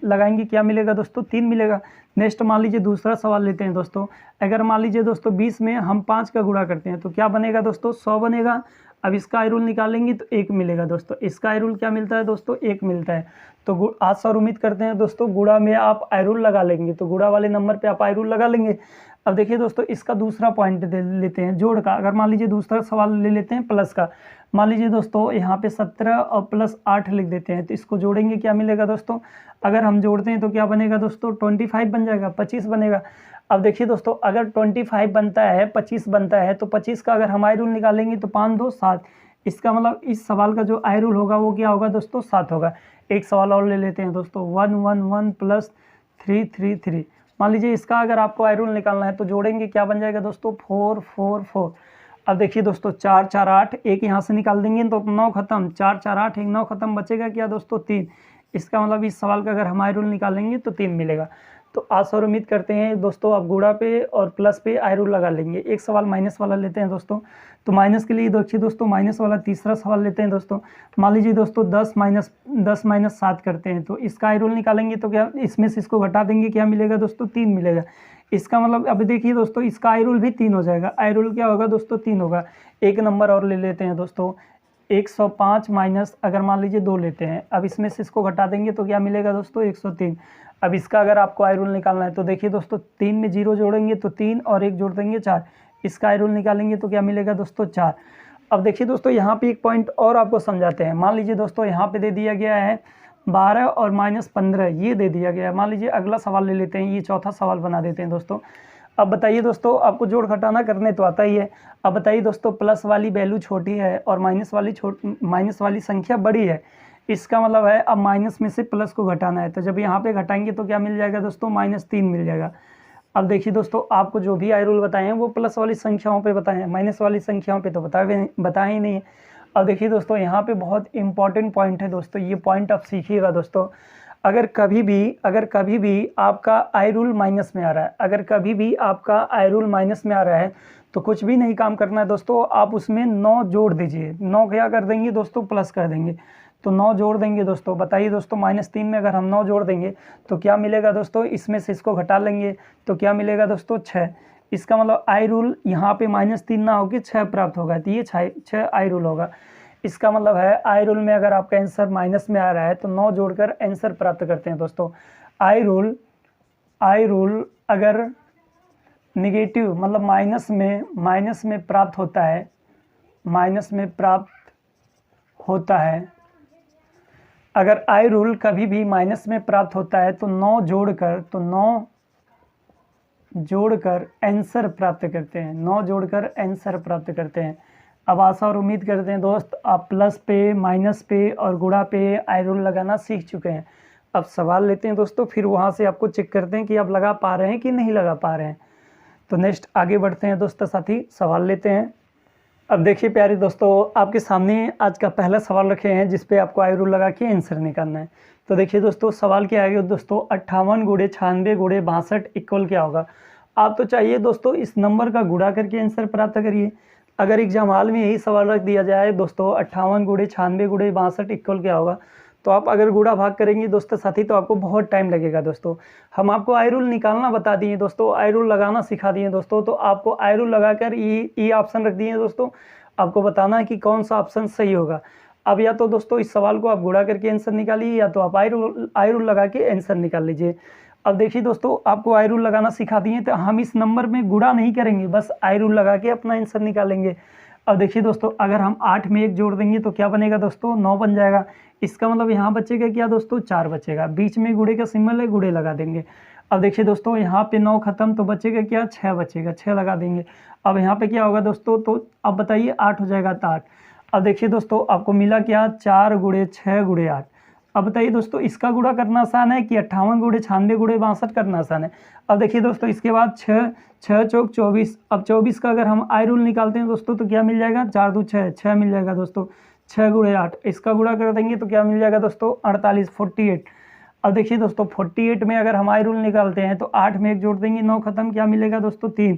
लगाएंगे, क्या मिलेगा दोस्तों, 3 मिलेगा। नेक्स्ट मान लीजिए दूसरा सवाल लेते हैं दोस्तों। अगर मान लीजिए दोस्तों 20 में हम 5 का गुणा करते हैं तो क्या बनेगा दोस्तों, 100 बनेगा। अब इसका आई रूल निकालेंगे तो 1 मिलेगा दोस्तों। इसका आई रूल क्या मिलता है दोस्तों, 1 मिलता है। तो आशा और उम्मीद करते हैं दोस्तों गुणा में आप आई रूल लगा लेंगे, तो गुणा वाले नंबर पे आप आई रूल लगा लेंगे। अब देखिए दोस्तों, इसका दूसरा पॉइंट दे लेते हैं जोड़ का। अगर मान लीजिए दूसरा सवाल ले लेते हैं प्लस का। मान लीजिए दोस्तों यहाँ पे 17 और प्लस 8 लिख देते हैं, तो इसको जोड़ेंगे क्या मिलेगा दोस्तों, अगर हम जोड़ते हैं तो क्या बनेगा दोस्तों, 25 बन जाएगा, 25 बनेगा। अब देखिए दोस्तों, अगर 25 बनता है, 25 बनता है, तो 25 का अगर हम आई रूल निकालेंगे तो 5 2 7। इसका मतलब इस सवाल का जो आई रूल होगा वो क्या होगा दोस्तों, 7 होगा। एक सवाल और ले लेते हैं दोस्तों, 1 1 1 प्लस 3 3 3। मान लीजिए इसका अगर आपको आई रूल निकालना है तो जोड़ेंगे क्या बन जाएगा दोस्तों, 4 4 4। अब देखिए दोस्तों 4 4 8, एक यहाँ से निकाल देंगे तो 9 खत्म, 4 4 8 एक 9 खत्म, बचेगा क्या दोस्तों, 3। इसका मतलब इस सवाल का अगर हम आई रूल निकालेंगे तो 3 मिलेगा। तो आशा और उम्मीद करते हैं दोस्तों आप गुणा पे और प्लस पे आई रूल लगा लेंगे। एक सवाल माइनस वाला लेते हैं दोस्तों। तो माइनस के लिए देखिए दोस्तों, माइनस वाला तीसरा सवाल लेते हैं दोस्तों। मान लीजिए दोस्तों 10 माइनस 7 करते हैं, तो इसका आई रूल निकालेंगे तो क्या, इसमें से इसको घटा देंगे, क्या मिलेगा दोस्तों, 3 मिलेगा। इसका मतलब अब देखिए दोस्तों, इसका आई रूल भी 3 हो जाएगा। आई रूल क्या होगा दोस्तों, 3 होगा। एक नंबर और ले लेते हैं दोस्तों, 105 माइनस अगर मान लीजिए 2 लेते हैं। अब इसमें से इसको घटा देंगे तो क्या मिलेगा दोस्तों, 103। अब इसका अगर आपको आई रूल निकालना है तो देखिए दोस्तों, 3 में 0 जोड़ेंगे तो 3 और 1 जोड़ देंगे 4। इसका आई रूल निकालेंगे तो क्या मिलेगा दोस्तों, 4। अब देखिए दोस्तों, यहाँ पे एक पॉइंट और आपको समझाते हैं। मान लीजिए दोस्तों यहाँ पे दे दिया गया है 12 और -15, ये दे दिया गया है। मान लीजिए अगला सवाल ले लेते हैं, ये चौथा सवाल बना देते हैं दोस्तों। अब बताइए दोस्तों, आपको जोड़ घटाना करने तो आता ही है। अब बताइए दोस्तों, प्लस वाली वैल्यू छोटी है और माइनस वाली संख्या बड़ी है। इसका मतलब है अब माइनस में से प्लस को घटाना है, तो जब यहाँ पे घटाएंगे तो क्या मिल जाएगा दोस्तों, -3 मिल जाएगा। अब देखिए दोस्तों, आपको जो भी आई रूल बताए हैं वो प्लस वाली संख्याओं पे बताए हैं, माइनस वाली संख्याओं पे तो बताए ही नहीं है। अब देखिए दोस्तों, यहाँ पे बहुत इंपॉर्टेंट पॉइंट है दोस्तों, ये पॉइंट आप सीखिएगा दोस्तों। अगर कभी भी आपका आई रूल माइनस में आ रहा है, अगर कभी भी आपका आई रूल माइनस में आ रहा है तो कुछ भी नहीं काम करना है दोस्तों, आप उसमें 9 जोड़ दीजिए। 9 क्या कर देंगे दोस्तों, प्लस कर देंगे। तो 9 जोड़ देंगे दोस्तों। बताइए दोस्तों, -3 में अगर हम 9 जोड़ देंगे तो क्या मिलेगा दोस्तों, इसमें से इसको घटा लेंगे तो क्या मिलेगा दोस्तों 6। इसका मतलब आई रूल यहाँ पे -3 ना होकर 6 प्राप्त होगा, तो ये 6 आई रूल होगा। इसका मतलब है आई रूल में अगर आपका आंसर माइनस में आ रहा है तो 9 जोड़कर आंसर प्राप्त करते हैं दोस्तों। आई रूल अगर निगेटिव मतलब माइनस में प्राप्त होता है, अगर आई रूल कभी भी माइनस में प्राप्त होता है तो 9 जोड़कर आंसर प्राप्त करते हैं, 9 जोड़कर आंसर प्राप्त करते हैं। अब आशा और उम्मीद करते हैं दोस्त आप प्लस पे, माइनस पे और गुणा पे आई रूल लगाना सीख चुके हैं। अब सवाल लेते हैं दोस्तों, फिर वहाँ से आपको चेक करते हैं कि आप लगा पा रहे हैं कि नहीं लगा पा रहे हैं। तो नेक्स्ट आगे बढ़ते हैं दोस्तों साथी, सवाल लेते हैं। अब देखिए प्यारे दोस्तों, आपके सामने आज का पहला सवाल रखे हैं जिस पे आपको आई रूल लगा के आंसर निकालना है। तो देखिए दोस्तों, सवाल क्या है दोस्तों, 58 × 96 × 62 इक्वल क्या होगा। आप तो चाहिए दोस्तों इस नंबर का गुणा करके आंसर प्राप्त करिए। अगर एग्जाम हॉल में यही सवाल रख दिया जाए दोस्तों 58 × 96 × 62 इक्वल क्या होगा, तो आप अगर गुणा भाग करेंगे दोस्तों साथी तो आपको बहुत टाइम लगेगा दोस्तों। हम आपको आई रूल निकालना बता दिए दोस्तों, आई रूल लगाना सिखा दिए दोस्तों। तो आपको आई रूल लगाकर ये ऑप्शन रख दिए दोस्तों, आपको बताना है कि कौन सा ऑप्शन सही होगा। अब या तो दोस्तों इस सवाल को आप गुणा करके आंसर निकालिए या तो आप आई रूल लगा के आंसर निकाल लीजिए। अब देखिए दोस्तों, आपको आई रूल लगाना सिखा दिए तो हम इस नंबर में गुणा नहीं करेंगे, बस आई रूल लगा के अपना आंसर निकालेंगे। अब देखिए दोस्तों, अगर हम 8 में 1 जोड़ देंगे तो क्या बनेगा दोस्तों, 9 बन जाएगा। इसका मतलब यहाँ बचेगा क्या दोस्तों, 4 बचेगा। बीच में गुणे का सिंबल है, गुणे लगा देंगे। अब देखिए दोस्तों, यहाँ पे 9 खत्म तो बचेगा क्या, 6 बचेगा, 6 लगा देंगे। अब यहाँ पे क्या होगा दोस्तों, तो अब बताइए 8 हो जाएगा तो 8। अब देखिए दोस्तों, आपको मिला क्या, 4 × 6 × 8। अब बताइए दोस्तों, इसका गुणा करना आसान है कि 58 × 96 × 62 करना आसान है। अब देखिए दोस्तों, इसके बाद 6 चौक 24। अब 24 का अगर हम आई रूल निकालते हैं दोस्तों तो क्या मिल जाएगा, 4 2 6, 6 मिल जाएगा दोस्तों। 6 × 8 इसका गुणा कर देंगे तो क्या मिल जाएगा दोस्तों, 48 48। अब देखिए दोस्तों, 48 में अगर हम आई रूल निकालते हैं तो 8 में 1 जोड़ देंगे, 9 खत्म, क्या मिलेगा दोस्तों, 3।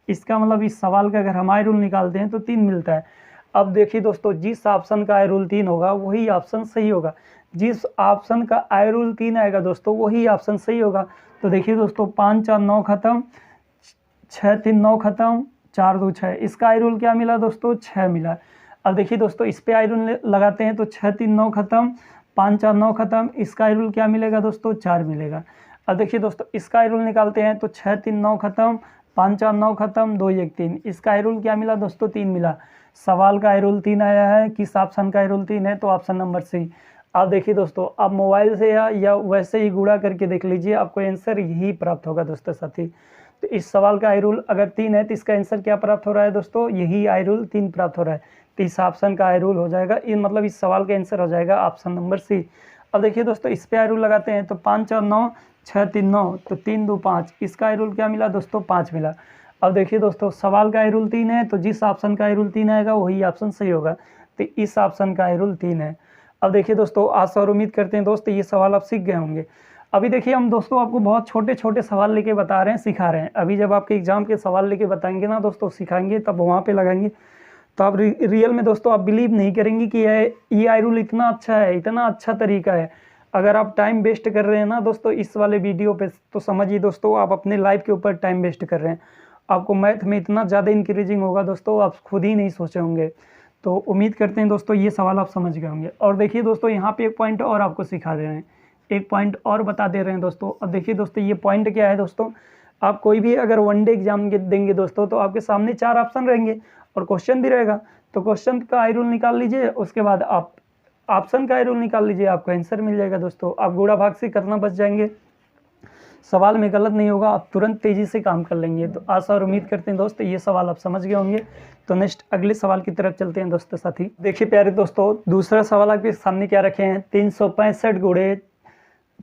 इसका मतलब इस सवाल का अगर हम आई रूल निकालते हैं तो 3 मिलता है। अब देखिए दोस्तों, जिस ऑप्शन का आई रूल 3 होगा वही ऑप्शन सही होगा। जिस ऑप्शन का आई रूल 3 आएगा दोस्तों वही ऑप्शन सही होगा। तो देखिए दोस्तों, 5 4 9 खत्म, 6 3 9 खत्म, 4 2 6। इसका आई रूल क्या मिला दोस्तों, 6 मिला। अब देखिए दोस्तों, इस पे आई रूल लगाते हैं तो 6 3 9 खत्म, 5 4 9 खत्म। इसका आई रूल क्या मिलेगा दोस्तों, 4 मिलेगा। अब देखिए दोस्तों, इसका आई रूल निकालते हैं तो 6 3 9 खत्म, 5 4 9 खत्म, 2 1 3। इसका आई रूल क्या मिला दोस्तों, 3 मिला। सवाल का आई रूल 3 आया है, किस ऑप्शन का आई रूल 3 है, तो ऑप्शन नंबर सी। आप देखिए दोस्तों, आप मोबाइल से या वैसे ही गुणा करके देख लीजिए, आपको आंसर यही प्राप्त होगा दोस्तों साथी। तो इस सवाल का आई रूल अगर 3 है तो इसका आंसर क्या प्राप्त हो रहा है दोस्तों, यही आई रूल 3 प्राप्त हो रहा है। तो इस ऑप्शन का आई रूल हो जाएगा, मतलब इस सवाल का आंसर हो जाएगा ऑप्शन नंबर सी। अब देखिए दोस्तों, इस पे आई रूल लगाते हैं तो 5 4 9, 6 3 9, तो 3 2 5। इसका आई रूल क्या मिला दोस्तों, 5 मिला। अब देखिए दोस्तों, सवाल का आई रूल 3 है तो जिस ऑप्शन का आई रूल 3 आएगा वही ऑप्शन सही होगा। तो इस ऑप्शन का आई रूल 3 है। अब देखिए दोस्तों, आशा और उम्मीद करते हैं दोस्तों ये सवाल आप सीख गए होंगे। अभी देखिए हम दोस्तों आपको बहुत छोटे छोटे सवाल लेके बता रहे हैं, सिखा रहे हैं। अभी जब आपके एग्जाम के सवाल लेके बताएंगे ना दोस्तों, सिखाएंगे, तब वहाँ पे लगाएंगे तो आप रियल में दोस्तों आप बिलीव नहीं करेंगे कि ये आई रूल इतना अच्छा है, इतना अच्छा तरीका है। अगर आप टाइम वेस्ट कर रहे हैं ना दोस्तों इस वाले वीडियो पे, तो समझिए दोस्तों आप अपने लाइफ के ऊपर टाइम वेस्ट कर रहे हैं। आपको मैथ में इतना ज़्यादा इंक्रीजिंग होगा दोस्तों, आप खुद ही नहीं सोचे होंगे। तो उम्मीद करते हैं दोस्तों ये सवाल आप समझ गए होंगे। और देखिए दोस्तों, यहाँ पे एक पॉइंट और आपको सिखा दे रहे हैं, एक पॉइंट और बता दे रहे हैं दोस्तों। अब देखिए दोस्तों, ये पॉइंट क्या है दोस्तों, आप कोई भी अगर वनडे एग्जाम देंगे दोस्तों तो आपके सामने 4 ऑप्शन रहेंगे और क्वेश्चन भी रहेगा। तो क्वेश्चन का आई रूल निकाल लीजिए, उसके बाद आप ऑप्शन का आई रूल निकाल लीजिए, आपको आंसर मिल जाएगा दोस्तों। आप गुणा भाग से करना बच जाएंगे, सवाल में गलत नहीं होगा, आप तुरंत तेज़ी से काम कर लेंगे। तो आशा और उम्मीद करते हैं दोस्तों ये सवाल आप समझ गए होंगे। तो नेक्स्ट अगले सवाल की तरफ चलते हैं दोस्तों साथी। देखिए प्यारे दोस्तों, दूसरा सवाल आपके सामने क्या रखे हैं, 365 ×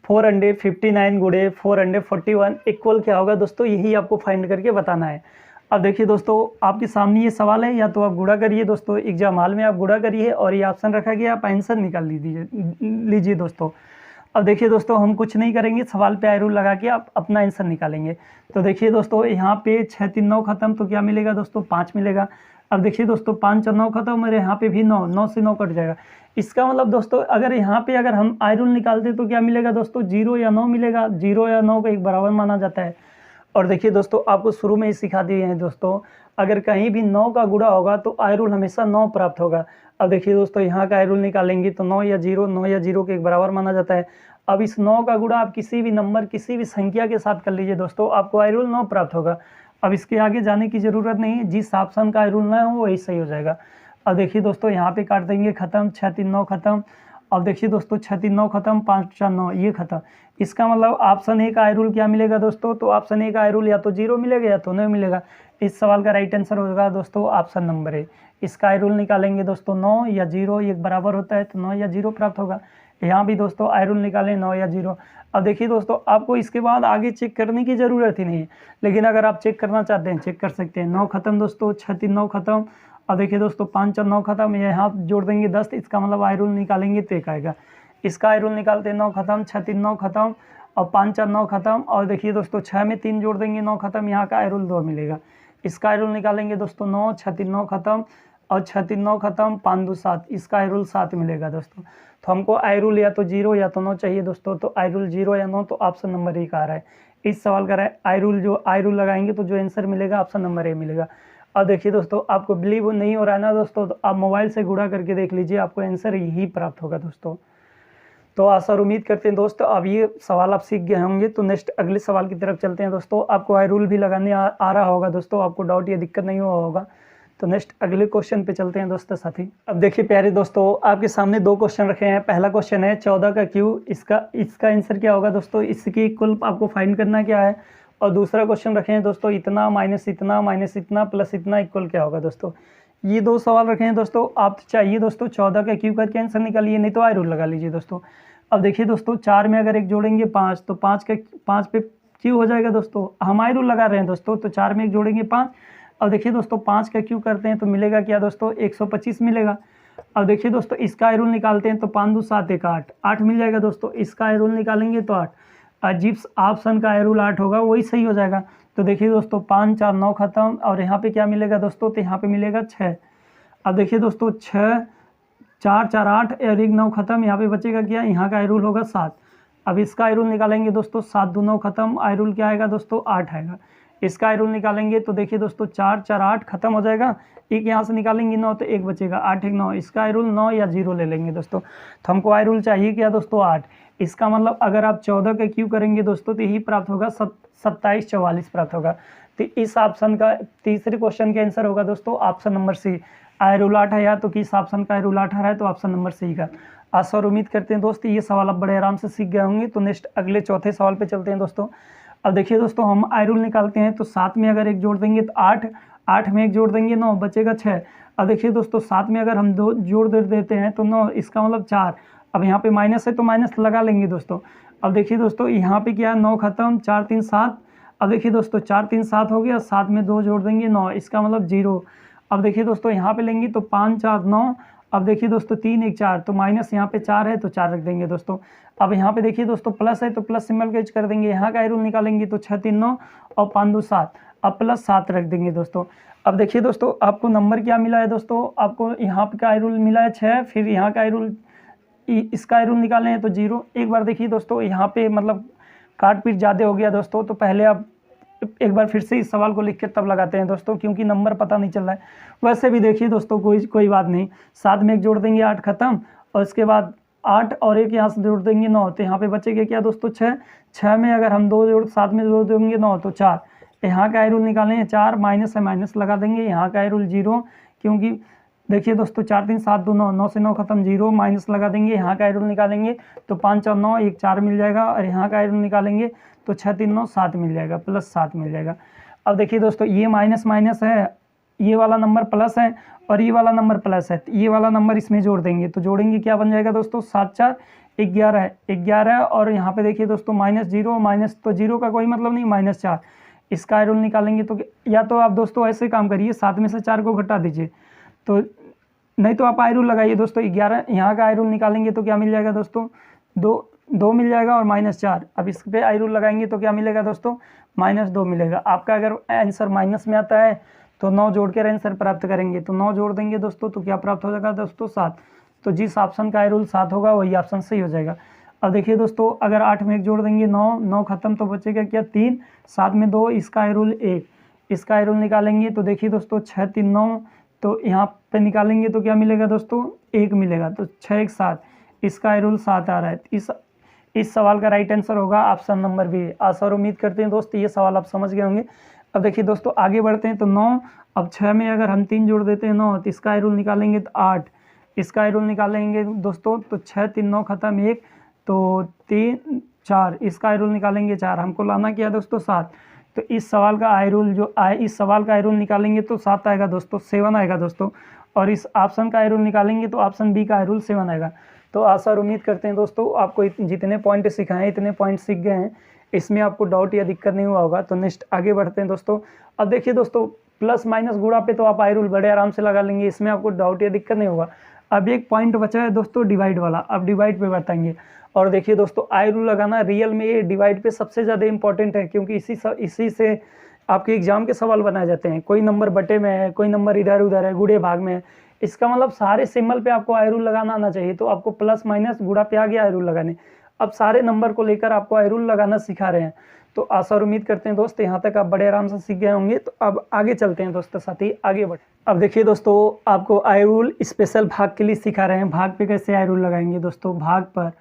459 × 441 इक्वल क्या होगा दोस्तों, यही आपको फाइंड करके बताना है। अब देखिए दोस्तों, आपके सामने ये सवाल है, या तो आप गुणा करिए दोस्तों, एग्जाम हॉल में आप गुणा करिए और ये ऑप्शन रखा गया, आप आंसर निकाल लीजिए दोस्तों। अब देखिए दोस्तों, हम कुछ नहीं करेंगे, सवाल पे आई रूल लगा के आप अपना आंसर निकालेंगे। तो देखिए दोस्तों, यहाँ पे 6 3 9 खत्म, तो क्या मिलेगा दोस्तों, 5 मिलेगा। अब देखिए दोस्तों 5 और 9 खत्म, और यहाँ पे भी 9, 9 से 9 कट जाएगा। इसका मतलब दोस्तों अगर यहाँ पे अगर हम आयरन निकालते तो क्या मिलेगा दोस्तों, 0 या 9 मिलेगा। 0 या 9 को एक बराबर माना जाता है। और देखिए दोस्तों आपको शुरू में ही सिखा दिए हैं दोस्तों, अगर कहीं भी 9 का गुणा होगा तो आयरुल हमेशा 9 प्राप्त होगा। अब देखिए दोस्तों यहाँ का आयरुल निकालेंगे तो 9 या 0, 9 या 0 के एक बराबर माना जाता है। अब इस 9 का गुणा आप किसी भी नंबर, किसी भी संख्या के साथ कर लीजिए दोस्तों, आपको आयरुल 9 प्राप्त होगा। अब इसके आगे जाने की ज़रूरत नहीं है, जिस ऑप्शन का आयरुल 9 हो वही सही हो जाएगा। अब देखिए दोस्तों यहाँ पे काट देंगे, खत्म, 6 3 9 खत्म। अब देखिए दोस्तों 6 3 9 खत्म, 5 4 9 ये खत्म। इसका मतलब ऑप्शन ए का आयरुल क्या मिलेगा दोस्तों, तो ऑप्शन ए का आयरुल या तो 0 मिलेगा या तो 9 मिलेगा। इस सवाल का राइट आंसर होगा दोस्तों ऑप्शन नंबर ए। इसका आयरुल निकालेंगे दोस्तों 9 या 0 एक बराबर होता है, तो 9 या 0 प्राप्त होगा। यहाँ भी दोस्तों आयरुल निकालें 9 या 0। अब देखिए दोस्तों आपको इसके बाद आगे चेक करने की ज़रूरत ही नहीं है, लेकिन अगर आप चेक करना चाहते हैं चेक कर सकते हैं। 9 खत्म दोस्तों, 6 3 9 खत्म। अब देखिए दोस्तों 5 और 9 खत्म, यहाँ जोड़ देंगे 10, इसका मतलब आयरुल निकालेंगे तो एक आएगा। इसका आयरुल निकालते हैं 9 खत्म, 6 3 9 खत्म, और 5 और 9 खत्म। और देखिए दोस्तों 6 में 3 जोड़ देंगे 9 खत्म, यहाँ का आयरुल 2 मिलेगा। इसका आयरुल निकालेंगे दोस्तों 9, 6 3 9 खत्म, और 6 3 9 खत्म, 5 2 7, इसका आयरुल 7 मिलेगा दोस्तों। तो हमको आयरुल या तो 0 या तो 9 चाहिए दोस्तों, तो आयरुल 0 या 9, तो ऑप्शन नंबर ए का आ रहा है। इस सवाल का आयरुल जो आयरुल लगाएंगे तो जो आंसर मिलेगा ऑप्शन नंबर ए मिलेगा। अब देखिए दोस्तों आपको बिलीव नहीं हो रहा है ना दोस्तों, तो आप मोबाइल से गुणा करके देख लीजिए, आपको आंसर यही प्राप्त होगा दोस्तों। तो आशा और उम्मीद करते हैं दोस्तों अब ये सवाल आप सीख गए होंगे। तो नेक्स्ट अगले सवाल की तरफ चलते हैं दोस्तों। आपको आयरुल भी लगाने आ रहा होगा दोस्तों, आपको डाउट या दिक्कत नहीं हुआ होगा। तो नेक्स्ट अगले क्वेश्चन पे चलते हैं दोस्तों साथी। अब देखिए प्यारे दोस्तों आपके सामने 2 क्वेश्चन रखे हैं। पहला क्वेश्चन है 14 का क्यू, इसका आंसर क्या होगा दोस्तों, इसकी इक्वल आपको फाइंड करना क्या है। और दूसरा क्वेश्चन रखे हैं दोस्तों इतना माइनस इतना प्लस इतना इक्वल क्या होगा दोस्तों। ये 2 सवाल रखे हैं दोस्तों। आप चाहिए दोस्तों 14 का क्यू करके आंसर निकालिए, नहीं तो आयरुल लगा लीजिए दोस्तों। अब देखिए दोस्तों 4 में अगर एक जोड़ेंगे 5, तो 5 पे क्यू हो जाएगा दोस्तों। हम आयरुल लगा रहे हैं दोस्तों, तो 4 में एक जोड़ेंगे 5। अब देखिए दोस्तों 5 का क्यू करते हैं तो मिलेगा क्या दोस्तों, 125 मिलेगा। अब देखिए दोस्तों इसका आयरुल निकालते हैं तो 5 2 7 1 8, 8 मिल जाएगा दोस्तों। इसका आयरुल निकालेंगे तो 8, जिस ऑप्शन का आयरुल 8 होगा वही सही हो जाएगा। तो देखिए दोस्तों 5 4 9 खत्म, और यहाँ पे क्या मिलेगा दोस्तों, तो यहाँ पे मिलेगा 6। अब देखिए दोस्तों 6 4 4 8 और 1 9 खत्म, यहाँ पे बचेगा क्या, यहाँ का आयरुल होगा 7। अब इसका आयरुल निकालेंगे दोस्तों 7 2 9 खत्म, आयरुल क्या आएगा दोस्तों 8 आएगा। इसका आयरुल निकालेंगे तो देखिए दोस्तों 4 4 8 खत्म हो जाएगा, एक यहाँ से निकालेंगे 9 तो 1 बचेगा, 8 1 9। इसका आयरुल 9 या 0 ले लेंगे दोस्तों। तो हमको आयरुल चाहिए क्या दोस्तों 8। इसका मतलब अगर आप 14 का क्यू करेंगे दोस्तों तो यही प्राप्त होगा, 27 44 प्राप्त होगा। तो इस ऑप्शन का तीसरे क्वेश्चन का आंसर होगा दोस्तों ऑप्शन नंबर सी। आयरुल 8 है या तो किस ऑप्शन का आयरुल 8 है, तो ऑप्शन नंबर सी का। आशा और उम्मीद करते हैं दोस्तों ये सवाल आप बड़े आराम से सीख गए होंगे। तो नेक्स्ट अगले चौथे सवाल पे चलते हैं दोस्तों। अब देखिए दोस्तों हम आयरुल निकालते हैं तो 7 में अगर एक जोड़ देंगे तो 8, 8 में एक जोड़ देंगे 9, बचेगा 6। अब देखिए दोस्तों 7 में अगर हम 2 जोड़ देते हैं तो 9, इसका मतलब 4। अब यहाँ पे माइनस है तो माइनस लगा लेंगे दोस्तों। अब देखिए दोस्तों यहाँ पे क्या है, 9 खत्म, 4 3 7। अब देखिए दोस्तों 4 3 7 हो गया, 7 में 2 जोड़ देंगे 9, इसका मतलब 0। अब देखिए दोस्तों यहाँ पे लेंगे तो 5 4 9। अब देखिए दोस्तों 3 1 4, तो माइनस यहाँ पे 4 है तो 4 रख देंगे दोस्तों। अब यहाँ पे देखिए दोस्तों प्लस है तो प्लस सिंबल का यूज कर देंगे। यहाँ का आयरुल निकालेंगे तो 6 3 9 और 5 2 7, अब प्लस 7 रख देंगे दोस्तों। अब देखिए दोस्तों आपको नंबर क्या मिला है दोस्तों, आपको यहाँ पे का आयरुल मिला है 6, फिर यहाँ का आयरुल, इसका आयरुल निकालने हैं तो 0। एक बार देखिए दोस्तों यहाँ पे मतलब काट पीट ज़्यादा हो गया दोस्तों, तो पहले आप एक बार फिर से इस सवाल को लिख के तब लगाते हैं दोस्तों, क्योंकि नंबर पता नहीं चल रहा है। वैसे भी देखिए दोस्तों कोई बात नहीं, 7 में एक जोड़ देंगे 8 खत्म, और इसके बाद 8 और 1 यहाँ से जोड़ देंगे 9, तो यहाँ पे बचेगा क्या दोस्तों 6। 6 में अगर हम 2 जोड़ 7 में जोड़ देंगे 9 तो 4। यहाँ का आयरुल निकालें 4, माइनस है माइनस लगा देंगे। यहाँ का आयरुल 0, क्योंकि देखिए दोस्तों 4 3 7 2 9, 9 से 9 खत्म, 0 माइनस लगा देंगे। यहाँ का आयरुल निकालेंगे तो 5 और 9 1 4 मिल जाएगा, और यहाँ का आयरुल निकालेंगे तो 6 3 9 7 मिल जाएगा, प्लस 7 मिल जाएगा। अब देखिए दोस्तों ये माइनस माइनस है, ये वाला नंबर प्लस है और ये वाला नंबर प्लस है, ये वाला नंबर इसमें जोड़ देंगे तो जोड़ेंगे क्या बन जाएगा दोस्तों 7 4 11 है, 11। और यहाँ पे देखिए दोस्तों माइनस 0, माइनस तो 0 का कोई मतलब नहीं, माइनस 4। इसका आयरुल निकालेंगे तो या तो आप दोस्तों ऐसे काम करिए, 7 में से 4 को घटा दीजिए, तो नहीं तो आप आयरुल लगाइए दोस्तों 11। यहाँ का आयरुल निकालेंगे तो क्या मिल जाएगा दोस्तों 2 मिल जाएगा और माइनस 4। अब इस पे आयरुल लगाएंगे तो क्या मिलेगा दोस्तों -2 मिलेगा। आपका अगर आंसर माइनस में आता है तो 9 जोड़ कर आंसर प्राप्त करेंगे। तो 9 जोड़ देंगे दोस्तों तो क्या प्राप्त हो जाएगा दोस्तों 7। तो जिस ऑप्शन का आई रूल 7 होगा वही ऑप्शन सही हो जाएगा। अब देखिए दोस्तों अगर 8 में 1 जोड़ देंगे 9, 9 खत्म तो बचेगा क्या 3, 7 में 2, इसका आई रूल 1, इसका आई रूल निकालेंगे तो देखिए दोस्तों 6 3 9, तो यहाँ पे निकालेंगे तो क्या मिलेगा दोस्तों 1 मिलेगा। तो 6 1 7, इसका आई रूल 7 आ रहा है। इस सवाल का राइट आंसर होगा ऑप्शन नंबर बी। आशा और उम्मीद करते हैं दोस्तों ये सवाल आप समझ गए होंगे। अब देखिए दोस्तों आगे बढ़ते हैं। तो 9, अब 6 में अगर हम 3 जोड़ देते हैं 9, तो इसका आई रूल निकालेंगे तो 8, इसका आई रूल निकालेंगे दोस्तों तो 6 3 9 खत्म 1, तो 3 4, इसका आई रूल निकालेंगे 4, हमको लाना क्या दोस्तों 7। तो इस सवाल का आई रूल जो आए, इस सवाल का आई रूल निकालेंगे तो 7 आएगा दोस्तों, 7 आएगा दोस्तों। और इस ऑप्शन का आई रूल निकालेंगे तो ऑप्शन बी का आई रूल 7 आएगा। तो आशा और उम्मीद करते हैं दोस्तों आपको जितने पॉइंट सिखाए इतने पॉइंट सीख गए हैं, इसमें आपको डाउट या दिक्कत नहीं हुआ होगा। तो नेक्स्ट आगे बढ़ते हैं दोस्तों। अब देखिए दोस्तों प्लस माइनस गुणा पे तो आप आई रूल बड़े आराम से लगा लेंगे, इसमें आपको डाउट या दिक्कत नहीं होगा। अब एक पॉइंट बचा है दोस्तों डिवाइड वाला, अब डिवाइड पे बताएंगे। और देखिए दोस्तों आई रूल लगाना रियल में ये डिवाइड पे सबसे ज़्यादा इंपॉर्टेंट है, क्योंकि इसी से आपके एग्जाम के सवाल बनाए जाते हैं। कोई नंबर बटे में है, कोई नंबर इधर उधर है, गुणे भाग में है, इसका मतलब सारे सिंबल पे आपको आई रूल लगाना आना चाहिए। तो आपको प्लस माइनस गुणा पे आ गया आई रूल लगाने, अब सारे नंबर को लेकर आपको आई रूल लगाना सिखा रहे हैं। तो आशा और उम्मीद करते हैं दोस्त यहाँ तक आप बड़े आराम से सीख गए होंगे। तो अब आगे चलते हैं दोस्तों, साथ ही आगे बढ़े। अब देखिए दोस्तों आपको आई रूल स्पेशल भाग के लिए सिखा रहे हैं। भाग पे कैसे आई रूल लगाएंगे दोस्तों, भाग पर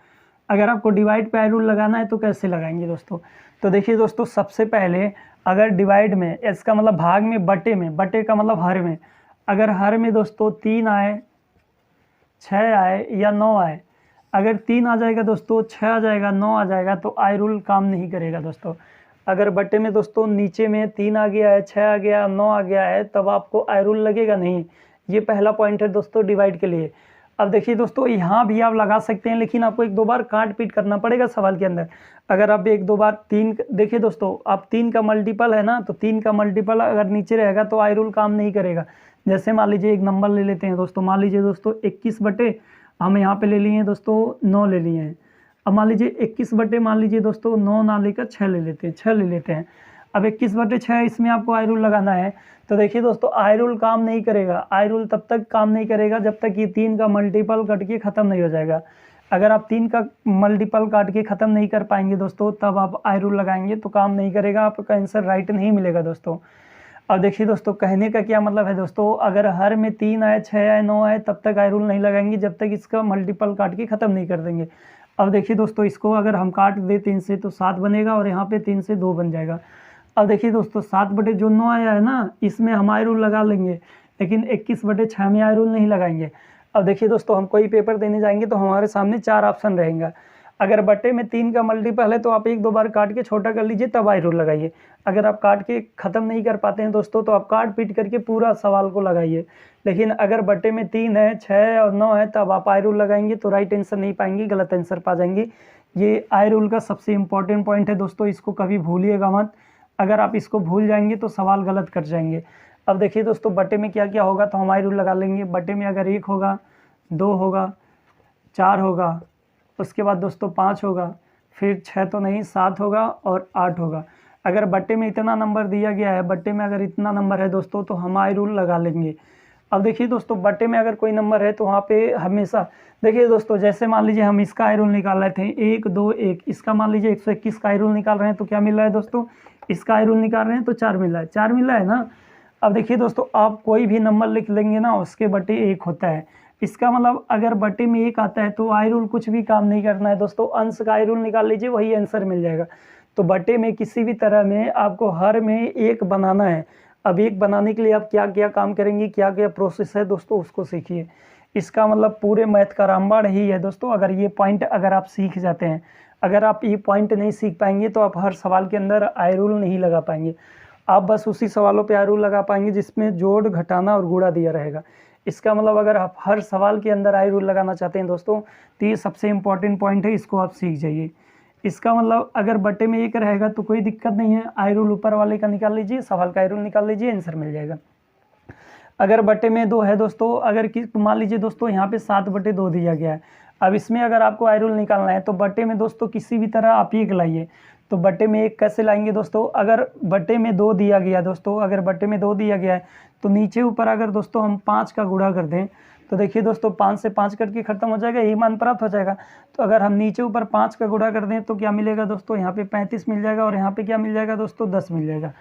अगर आपको डिवाइड पे आई रूल लगाना है तो कैसे लगाएंगे दोस्तों। तो देखिए दोस्तों सबसे पहले अगर डिवाइड में, इसका मतलब भाग में, बटे का मतलब हर में, अगर हर में दोस्तों 3 आए, 6 आए या 9 आए, अगर 3 आ जाएगा दोस्तों, 6 आ जाएगा, 9 आ जाएगा तो आई रूल काम नहीं करेगा दोस्तों। अगर बटे में दोस्तों नीचे में 3 आ गया है, 6 आ गया, 9 आ गया है, तब आपको आई रूल लगेगा नहीं। ये पहला पॉइंट है दोस्तों डिवाइड के लिए। अब देखिए दोस्तों यहाँ भी आप लगा सकते हैं, लेकिन आपको 1-2 बार काट पीट करना पड़ेगा सवाल के अंदर। अगर आप 1-2 बार 3, देखिए दोस्तों आप 3 का मल्टीपल है ना, तो 3 का मल्टीपल अगर नीचे रहेगा तो आई रूल काम नहीं करेगा। जैसे मान लीजिए एक नंबर ले लेते हैं दोस्तों, मान लीजिए दोस्तों 21 बटे हम यहाँ पे ले लिए हैं दोस्तों 9 ले लिए हैं। अब मान लीजिए 21 बटे, मान लीजिए दोस्तों 9 ना लेकर 6 ले लेते हैं, 6 ले लेते हैं। अब 21 बटे 6 इसमें आपको आई रूल लगाना है। तो देखिए दोस्तों आई रूल काम नहीं करेगा। आई रूल तब तक काम नहीं करेगा जब तक ये 3 का मल्टीपल कट के ख़त्म नहीं हो जाएगा। अगर आप 3 का मल्टीपल काट के ख़त्म नहीं कर पाएंगे दोस्तों, तब आप आई रूल लगाएंगे तो काम नहीं करेगा, आपका आंसर राइट नहीं मिलेगा दोस्तों। अब देखिए दोस्तों कहने का क्या मतलब है दोस्तों, अगर हर में 3 आए, 6 आए, 9 आए, तब तक आई रूल नहीं लगाएंगे जब तक इसका मल्टीपल काट के ख़त्म नहीं कर देंगे। अब देखिए दोस्तों इसको अगर हम काट दें 3 से तो 7 बनेगा, और यहाँ पे 3 से 2 बन जाएगा। अब देखिए दोस्तों 7 बटे जो 9 आया है ना, इसमें हम आई रूल लगा लेंगे, लेकिन 21 बटे 6 में आई रूल नहीं लगाएंगे। अब देखिए दोस्तों हम कोई पेपर देने जाएंगे तो हमारे सामने 4 ऑप्शन रहेंगे। अगर बटे में 3 का मल्टीपल है तो आप 1-2 बार काट के छोटा कर लीजिए, तब आई रूल लगाइए। अगर आप काट के ख़त्म नहीं कर पाते हैं दोस्तों, तो आप काट पीट करके पूरा सवाल को लगाइए। लेकिन अगर बटे में 3 है, 6 और 9 है, तब आप आई रूल लगाएंगे तो राइट आंसर नहीं पाएंगे, गलत आंसर पा जाएंगे। ये आई रूल का सबसे इंपॉर्टेंट पॉइंट है दोस्तों, इसको कभी भूलिएगा मत। अगर आप इसको भूल जाएंगे तो सवाल गलत कर जाएंगे। अब देखिए दोस्तों बटे में क्या क्या होगा, तो हम आई रूल लगा लेंगे। बटे में अगर 1 होगा, 2 होगा, 4 होगा, उसके बाद दोस्तों 5 होगा, फिर 6 तो नहीं, 7 होगा और 8 होगा। अगर बटे में इतना नंबर दिया गया है, बटे में अगर इतना नंबर है दोस्तों, तो हम आई रूल लगा लेंगे। अब देखिए दोस्तों बटे में अगर कोई नंबर है तो वहाँ पे हमेशा देखिए दोस्तों, जैसे मान लीजिए हम इसका आई रूल निकाल रहे थे 1 2 1, इसका मान लीजिए 121 का आई रूल निकाल रहे हैं तो क्या मिल रहा है दोस्तों, इसका आई रूल निकाल रहे हैं तो 4 मिल रहा है, 4 मिल रहा है ना। अब देखिए दोस्तों आप कोई भी नंबर लिख लेंगे ना, उसके बटे 1 होता है। इसका मतलब अगर बटे में 1 आता है तो आई रूल कुछ भी काम नहीं करना है दोस्तों, अंश का आई रूल निकाल लीजिए, वही आंसर मिल जाएगा। तो बटे में किसी भी तरह में आपको हर में 1 बनाना है। अब 1 बनाने के लिए आप क्या क्या काम करेंगे, क्या क्या प्रोसेस है दोस्तों, उसको सीखिए। इसका मतलब पूरे मैथ का रामबाण ही है दोस्तों। अगर ये पॉइंट अगर आप सीख जाते हैं, अगर आप ये पॉइंट नहीं सीख पाएंगे तो आप हर सवाल के अंदर आई रूल नहीं लगा पाएंगे। आप बस उसी सवालों पे आई रूल लगा पाएंगे जिसमें जोड़, घटाना और गुणा दिया रहेगा। इसका मतलब अगर आप हर सवाल के अंदर आई रूल लगाना चाहते हैं दोस्तों, तो ये सबसे इम्पॉर्टेंट पॉइंट है, इसको आप सीख जाइए। इसका मतलब अगर बटे में 1 रहेगा तो कोई दिक्कत नहीं है, आई रूल ऊपर वाले का निकाल लीजिए, सवाल का आई रूल निकाल लीजिए, आंसर मिल जाएगा। अगर बटे में 2 है दोस्तों, अगर मान लीजिए दोस्तों यहाँ पे 7 बटे 2 दिया गया है। अब इसमें अगर आपको आई रूल निकालना है तो बटे में दोस्तों किसी भी तरह आप 1 लाइए। तो बट्टे में 1 कैसे लाएंगे दोस्तों, अगर बट्टे में 2 दिया गया दोस्तों, अगर बट्टे में 2 दिया गया है तो नीचे ऊपर अगर दोस्तों हम 5 का गुणा कर दें तो देखिए दोस्तों 5 से 5 कट के खत्म हो जाएगा, यही मान प्राप्त हो जाएगा। तो अगर हम नीचे ऊपर 5 का गुणा कर दें तो क्या मिलेगा दोस्तों, यहाँ पे 35 मिल जाएगा और यहाँ पे क्या मिल जाएगा दोस्तों 10 मिल जाएगा।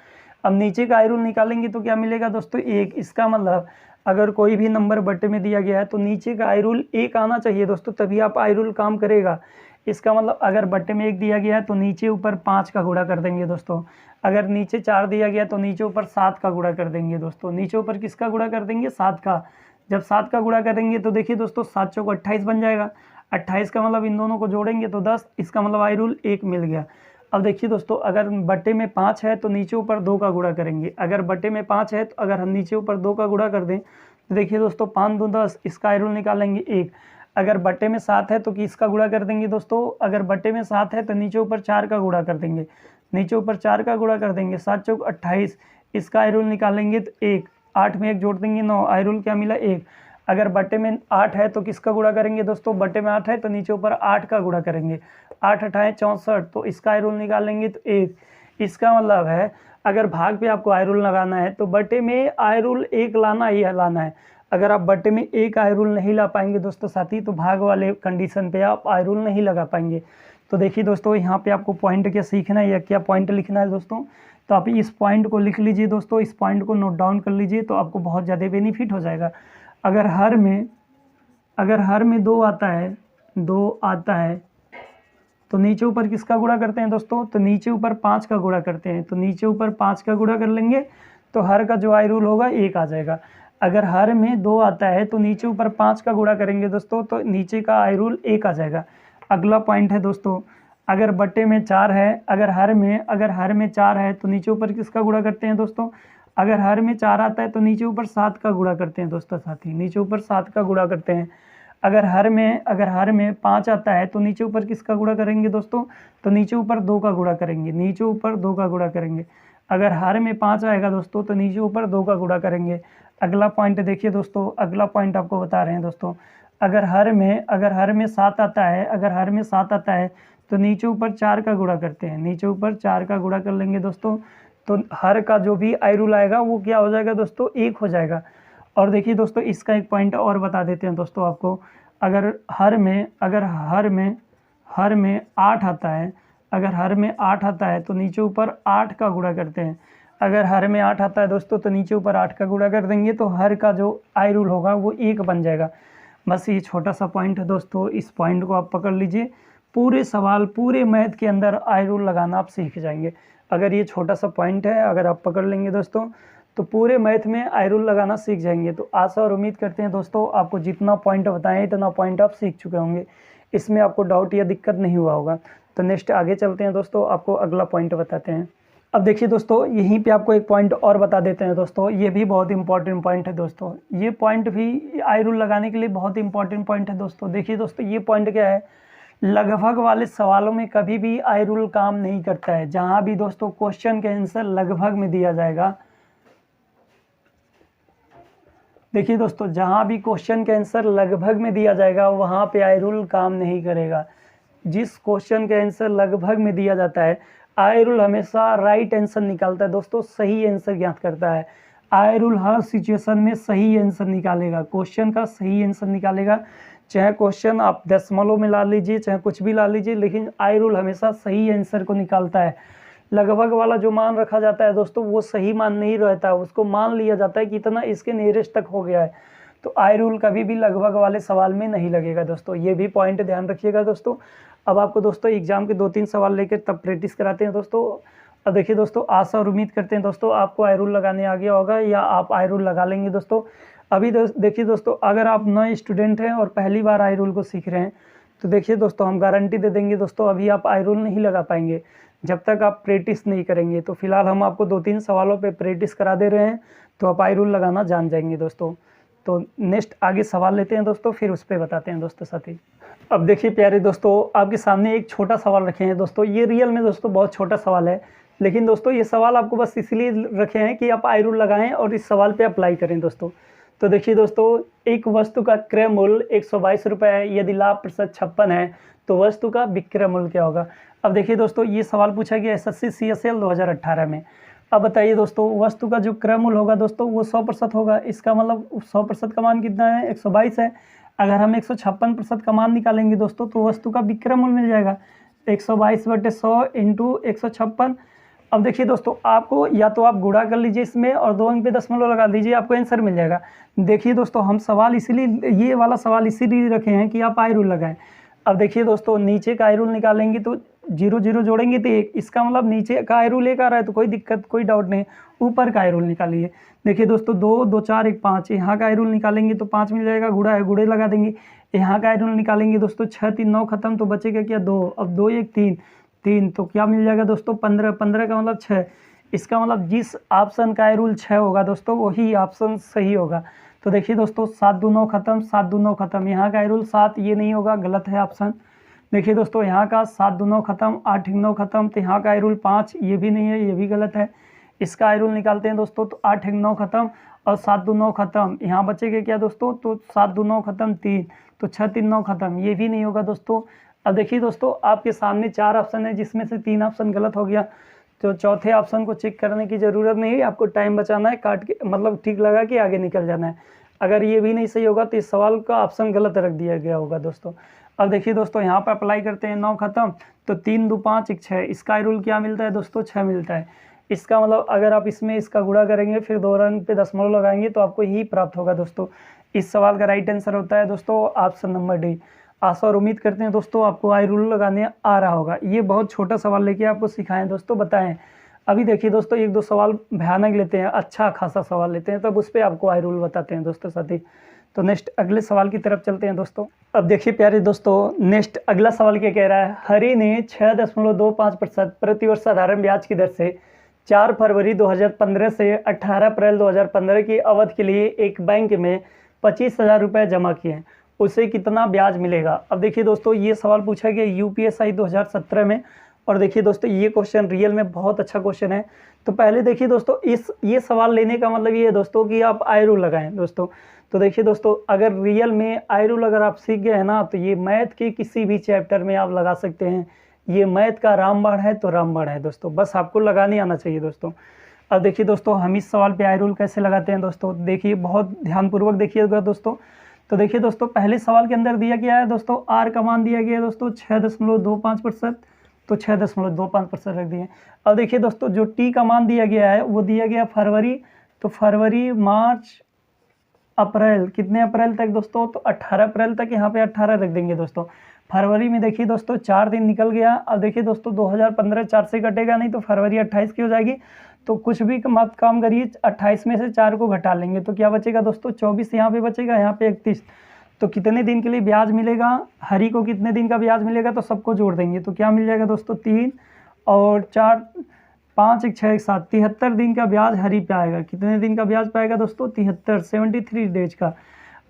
अब नीचे का आई रूल निकालेंगे तो क्या मिलेगा दोस्तों 1। इसका मतलब अगर कोई भी नंबर बट्टे में दिया गया है तो नीचे का आई रूल 1 आना चाहिए दोस्तों, तभी आप आई रूल काम करेगा। इसका मतलब अगर बट्टे में 1 दिया गया है तो नीचे ऊपर 5 का गुणा कर देंगे दोस्तों। अगर नीचे 4 दिया गया तो नीचे ऊपर 7 का गुणा कर देंगे दोस्तों। नीचे ऊपर किसका गुणा कर देंगे, 7 का। जब 7 का गुणा करेंगे तो देखिए दोस्तों 7 चौक 28 बन जाएगा। 28 का मतलब इन दोनों को जोड़ेंगे तो 10, इसका मतलब आई रूल 1 मिल गया। अब देखिए दोस्तों अगर बट्टे में 5 है तो नीचे ऊपर 2 का गुणा करेंगे। अगर बट्टे में 5 है तो अगर हम नीचे ऊपर 2 का गुणा कर दें तो देखिए दोस्तों 5 दूनी 10, इसका आई रूल निकालेंगे 1। अगर बट्टे में 7 है तो किसका गुणा कर देंगे दोस्तों, अगर बट्टे में 7 है तो नीचे ऊपर 4 का गुणा कर देंगे। नीचे ऊपर 4 का गुणा कर देंगे, 7 चौक 28, इसका आई रूल निकालेंगे तो 1। 8 में 1 जोड़ देंगे 9, आई रूल क्या मिला 1। अगर बट्टे में 8 है तो किसका गुणा करेंगे दोस्तों, बट्टे में 8 है तो नीचे ऊपर 8 का गुणा करेंगे। 8 8 64, तो इसका आई रूल निकालेंगे तो 1। इसका मतलब है अगर भाग पे आपको आई रूल लगाना है तो बट्टे में आई रूल 1 लाना ही लाना है। अगर आप बट्टे में 1 आई रूल नहीं ला पाएंगे दोस्तों साथी, तो भाग वाले कंडीशन पे आप आई रूल नहीं लगा पाएंगे। तो देखिए दोस्तों यहाँ पे आपको पॉइंट क्या सीखना है या क्या पॉइंट लिखना है दोस्तों, तो आप इस पॉइंट को लिख लीजिए दोस्तों, इस पॉइंट को नोट डाउन कर लीजिए तो आपको बहुत ज़्यादा बेनिफिट हो जाएगा। अगर हर में 2 आता है तो नीचे ऊपर किसका गुणा करते हैं दोस्तों, तो नीचे ऊपर 5 का गुणा करते हैं। तो नीचे ऊपर 5 का गुणा कर लेंगे तो हर का जो आई रूल होगा 1 आ जाएगा। अगर हर में 2 आता है तो नीचे ऊपर 5 का गुणा करेंगे दोस्तों तो नीचे का आई रूल 1 आ जाएगा। अगला पॉइंट है दोस्तों, अगर बट्टे में 4 है, अगर हर में 4 है तो नीचे ऊपर किसका गुणा करते हैं दोस्तों, अगर हर में 4 आता है तो नीचे ऊपर 7 का गुणा करते हैं दोस्तों साथी, नीचे ऊपर 7 का गुणा करते हैं। अगर हर में 5 आता है तो नीचे ऊपर किसका गुणा करेंगे दोस्तों, तो नीचे ऊपर 2 का गुणा करेंगे, नीचे ऊपर 2 का गुणा करेंगे। अगर हर में 5 आएगा दोस्तों तो नीचे ऊपर 2 का गुणा करेंगे। अगला पॉइंट देखिए दोस्तों, अगला पॉइंट आपको बता रहे हैं दोस्तों, अगर हर में 7 आता है तो नीचे ऊपर 4 का गुणा करते हैं, नीचे ऊपर 4 का गुणा कर लेंगे दोस्तों तो हर का जो भी आई रूल आएगा वो क्या हो जाएगा दोस्तों 1 हो जाएगा। और देखिए दोस्तों इसका एक पॉइंट और बता देते हैं दोस्तों आपको, अगर हर में 8 आता है, अगर हर में 8 आता है तो नीचे ऊपर 8 का गुणा करते हैं। अगर हर में 8 आता है दोस्तों तो नीचे ऊपर 8 का गुणा कर देंगे तो हर का जो आई रूल होगा वो 1 बन जाएगा। बस ये छोटा सा पॉइंट है दोस्तों, इस पॉइंट को आप पकड़ लीजिए, पूरे सवाल पूरे मैथ के अंदर आई रूल लगाना आप सीख जाएंगे। अगर ये छोटा सा पॉइंट है अगर आप पकड़ लेंगे दोस्तों तो पूरे मैथ में आई रूल लगाना सीख जाएंगे। तो आशा और उम्मीद करते हैं दोस्तों आपको जितना पॉइंट बताएं इतना पॉइंट आप सीख चुके होंगे, इसमें आपको डाउट या दिक्कत नहीं हुआ होगा। तो नेक्स्ट आगे चलते हैं दोस्तों, आपको अगला पॉइंट बताते हैं। अब देखिए दोस्तों यहीं पे आपको एक पॉइंट और बता देते हैं दोस्तों, ये भी बहुत इंपॉर्टेंट पॉइंट है दोस्तों, ये पॉइंट भी आई रूल लगाने के लिए बहुत इंपॉर्टेंट पॉइंट है दोस्तों। देखिए दोस्तों ये पॉइंट क्या है, लगभग वाले सवालों में कभी भी आई रूल काम नहीं करता है। जहाँ भी दोस्तों क्वेश्चन का आंसर लगभग में दिया जाएगा, देखिए दोस्तों जहाँ भी क्वेश्चन का आंसर लगभग में दिया जाएगा वहाँ पे आई रूल काम नहीं करेगा। जिस क्वेश्चन का आंसर लगभग में दिया जाता है आई रूल हमेशा राइट आंसर निकालता है दोस्तों, सही आंसर ज्ञात करता है। आई रूल हर सिचुएशन में सही आंसर निकालेगा, क्वेश्चन का सही आंसर निकालेगा। चाहे क्वेश्चन आप दशमलव में ला लीजिए, चाहे कुछ भी ला लीजिए, लेकिन आई रूल हमेशा सही आंसर को निकालता है। लगभग वाला जो मान रखा जाता है दोस्तों वो सही मान नहीं रहता है, उसको मान लिया जाता है कि इतना इसके नियरेस्ट तक हो गया है। तो आई रूल कभी भी लगभग वाले सवाल में नहीं लगेगा दोस्तों, ये भी पॉइंट ध्यान रखिएगा दोस्तों। अब आपको दोस्तों एग्जाम के 2-3 सवाल लेकर तब प्रैक्टिस कराते हैं दोस्तों। अब देखिए दोस्तों आशा और उम्मीद करते हैं दोस्तों आपको आई रूल लगाने आ गया होगा या आप आई रूल लगा लेंगे दोस्तों। अभी देखिए दोस्तों अगर आप नए स्टूडेंट हैं और पहली बार आई रूल को सीख रहे हैं तो देखिए दोस्तों हम गारंटी दे देंगे दोस्तों अभी आप आई रूल नहीं लगा पाएंगे जब तक आप प्रैक्टिस नहीं करेंगे। तो फिलहाल हम आपको 2-3 सवालों पे प्रैक्टिस करा दे रहे हैं तो आप आई रूल लगाना जान जाएंगे दोस्तों। तो नेक्स्ट आगे सवाल लेते हैं दोस्तों, फिर उस पर बताते हैं दोस्तों साथी। अब देखिए प्यारे दोस्तों आपके सामने एक छोटा सवाल रखे हैं दोस्तों, ये रियल में दोस्तों बहुत छोटा सवाल है, लेकिन दोस्तों ये सवाल आपको बस इसलिए रखे हैं कि आप आई रूल लगाएं और इस सवाल पे अप्लाई करें दोस्तों। तो देखिए दोस्तों एक वस्तु का क्रय मूल्य 122 रुपये है, यदि लाभ प्रतिशत 56 है तो वस्तु का विक्रय मूल्य क्या होगा। अब देखिए दोस्तों, ये सवाल पूछा गया एसएससी CSL 2018 में। अब बताइए दोस्तों, वस्तु का जो क्रय मूल्य होगा दोस्तों वो 100% होगा। इसका मतलब 100% का मान कितना है, 122 है। अगर हम 156% का मान निकालेंगे दोस्तों तो वस्तु का विक्रय मूल्य मिल जाएगा 122/100 इंटू 156। अब देखिए दोस्तों, आपको या तो आप गुणा कर लीजिए इसमें और 2 अंक पे दशमलव लगा दीजिए, आपको आंसर मिल जाएगा। देखिए दोस्तों, हम सवाल इसीलिए, ये वाला सवाल इसीलिए रखे हैं कि आप आई रूल लगाएं। अब देखिए दोस्तों, नीचे का आई रूल निकालेंगे तो 0 0 जोड़ेंगे तो 1, इसका मतलब नीचे का आई रूल 1 आ रहा है तो कोई दिक्कत, कोई डाउट नहीं। ऊपर का आई रूल निकालिए। देखिए दोस्तों, 2 2 4 1 5, यहाँ का आई रूल निकालेंगे तो 5 मिल जाएगा, गुणा है गुणे लगा देंगे। यहाँ का आई रूल निकालेंगे दोस्तों, 6 3 9 खत्म, तो बचेगा क्या 2। अब 2 1 3 3, तो क्या मिल जाएगा दोस्तों 15, 15 का मतलब 6। इसका मतलब जिस ऑप्शन का आई रूल 6 होगा दोस्तों वही ऑप्शन सही होगा। तो देखिए दोस्तों, 7 2 9 खत्म, 7 2 9 खत्म, यहाँ का आई रूल 7, ये नहीं होगा, गलत है ऑप्शन। देखिए दोस्तों, यहाँ का 7 2 9 खत्म, 8 1 9 खत्म, तो यहाँ का आई रूल 5, ये भी नहीं है, ये भी गलत है। इसका आई रूल निकालते हैं दोस्तों, तो 8 1 9 खत्म और 7 2 9 खत्म, यहाँ बचेगा क्या दोस्तों, तो 7 2 9 खत्म 3, तो 6 3 9 खत्म, ये भी नहीं होगा दोस्तों। अब देखिए दोस्तों, आपके सामने 4 ऑप्शन है जिसमें से 3 ऑप्शन गलत हो गया, तो चौथे ऑप्शन को चेक करने की ज़रूरत नहीं है, आपको टाइम बचाना है, काट के मतलब ठीक लगा के आगे निकल जाना है। अगर ये भी नहीं सही होगा तो इस सवाल का ऑप्शन गलत रख दिया गया होगा दोस्तों। अब देखिए दोस्तों, यहाँ पर अप्लाई करते हैं, 9 खत्म, तो 3 2 5 1 6, इसका आई रूल क्या मिलता है दोस्तों, 6 मिलता है। इसका मतलब अगर आप इसमें इसका गुणा करेंगे फिर 2 अंक पे दशमलव लगाएंगे तो आपको यही प्राप्त होगा दोस्तों। इस सवाल का राइट आंसर होता है दोस्तों ऑप्शन नंबर डी। आशा और उम्मीद करते हैं दोस्तों आपको आई रूल लगाने आ रहा होगा। ये बहुत छोटा सवाल लेके आपको सिखाएं दोस्तों, बताएं। अभी देखिए दोस्तों, 1 2 सवाल भयानक लेते हैं, अच्छा खासा सवाल लेते हैं, तब उस पर आपको आई रूल बताते हैं दोस्तों साथी। तो नेक्स्ट अगले सवाल की तरफ चलते हैं दोस्तों। अब देखिए प्यारे दोस्तों, नेक्स्ट अगला सवाल क्या कह रहा है। हरी ने 6.25% प्रतिवर्ष साधारण ब्याज की दर से 4 फरवरी 2015 से 18 अप्रैल 2015 की अवधि के लिए एक बैंक में 25,000 रुपये जमा किए, उसे कितना ब्याज मिलेगा। अब देखिए दोस्तों, ये सवाल पूछा गया यूपीएसआई 2017 में, और देखिए दोस्तों ये क्वेश्चन रियल में बहुत अच्छा क्वेश्चन है। तो पहले देखिए दोस्तों, ये सवाल लेने का मतलब ये है दोस्तों कि आप आई रूल लगाएं दोस्तों। तो देखिए दोस्तों, अगर रियल में आई रूल अगर आप सीख गए हैं ना, तो ये मैथ के किसी भी चैप्टर में आप लगा सकते हैं। ये मैथ का रामबाण है तो रामबाण है दोस्तों, बस आपको लगाने आना चाहिए दोस्तों। अब देखिए दोस्तों, हम इस सवाल पे आई रूल कैसे लगाते हैं दोस्तों, देखिए बहुत ध्यानपूर्वक देखिएगा दोस्तों। तो देखिए दोस्तों, पहले सवाल के अंदर दिया गया है दोस्तों, आर का मान दिया गया है दोस्तों 6.25%, तो 6.25% रख दिए। अब देखिए दोस्तों, जो टी का मान दिया गया है वो दिया गया फरवरी, तो फरवरी मार्च अप्रैल, कितने अप्रैल तक दोस्तों, तो 18 अप्रैल तक, यहाँ पे 18 रख देंगे दोस्तों। फरवरी में देखिए दोस्तों 4 दिन निकल गया। अब देखिए दोस्तों, 2015 4 से कटेगा नहीं तो फरवरी 28 की हो जाएगी। तो कुछ भी मत काम करिए, 28 में से 4 को घटा लेंगे तो क्या बचेगा दोस्तों, 24 यहाँ पे बचेगा, यहाँ पे 31। तो कितने दिन के लिए ब्याज मिलेगा, हरी को कितने दिन का ब्याज मिलेगा, तो सबको जोड़ देंगे तो क्या मिल जाएगा दोस्तों, 3 और 4 5 1 6 1 7, 73 दिन का ब्याज हरी पे आएगा। कितने दिन का ब्याज पाएगा दोस्तों, 73, 73 डेज का।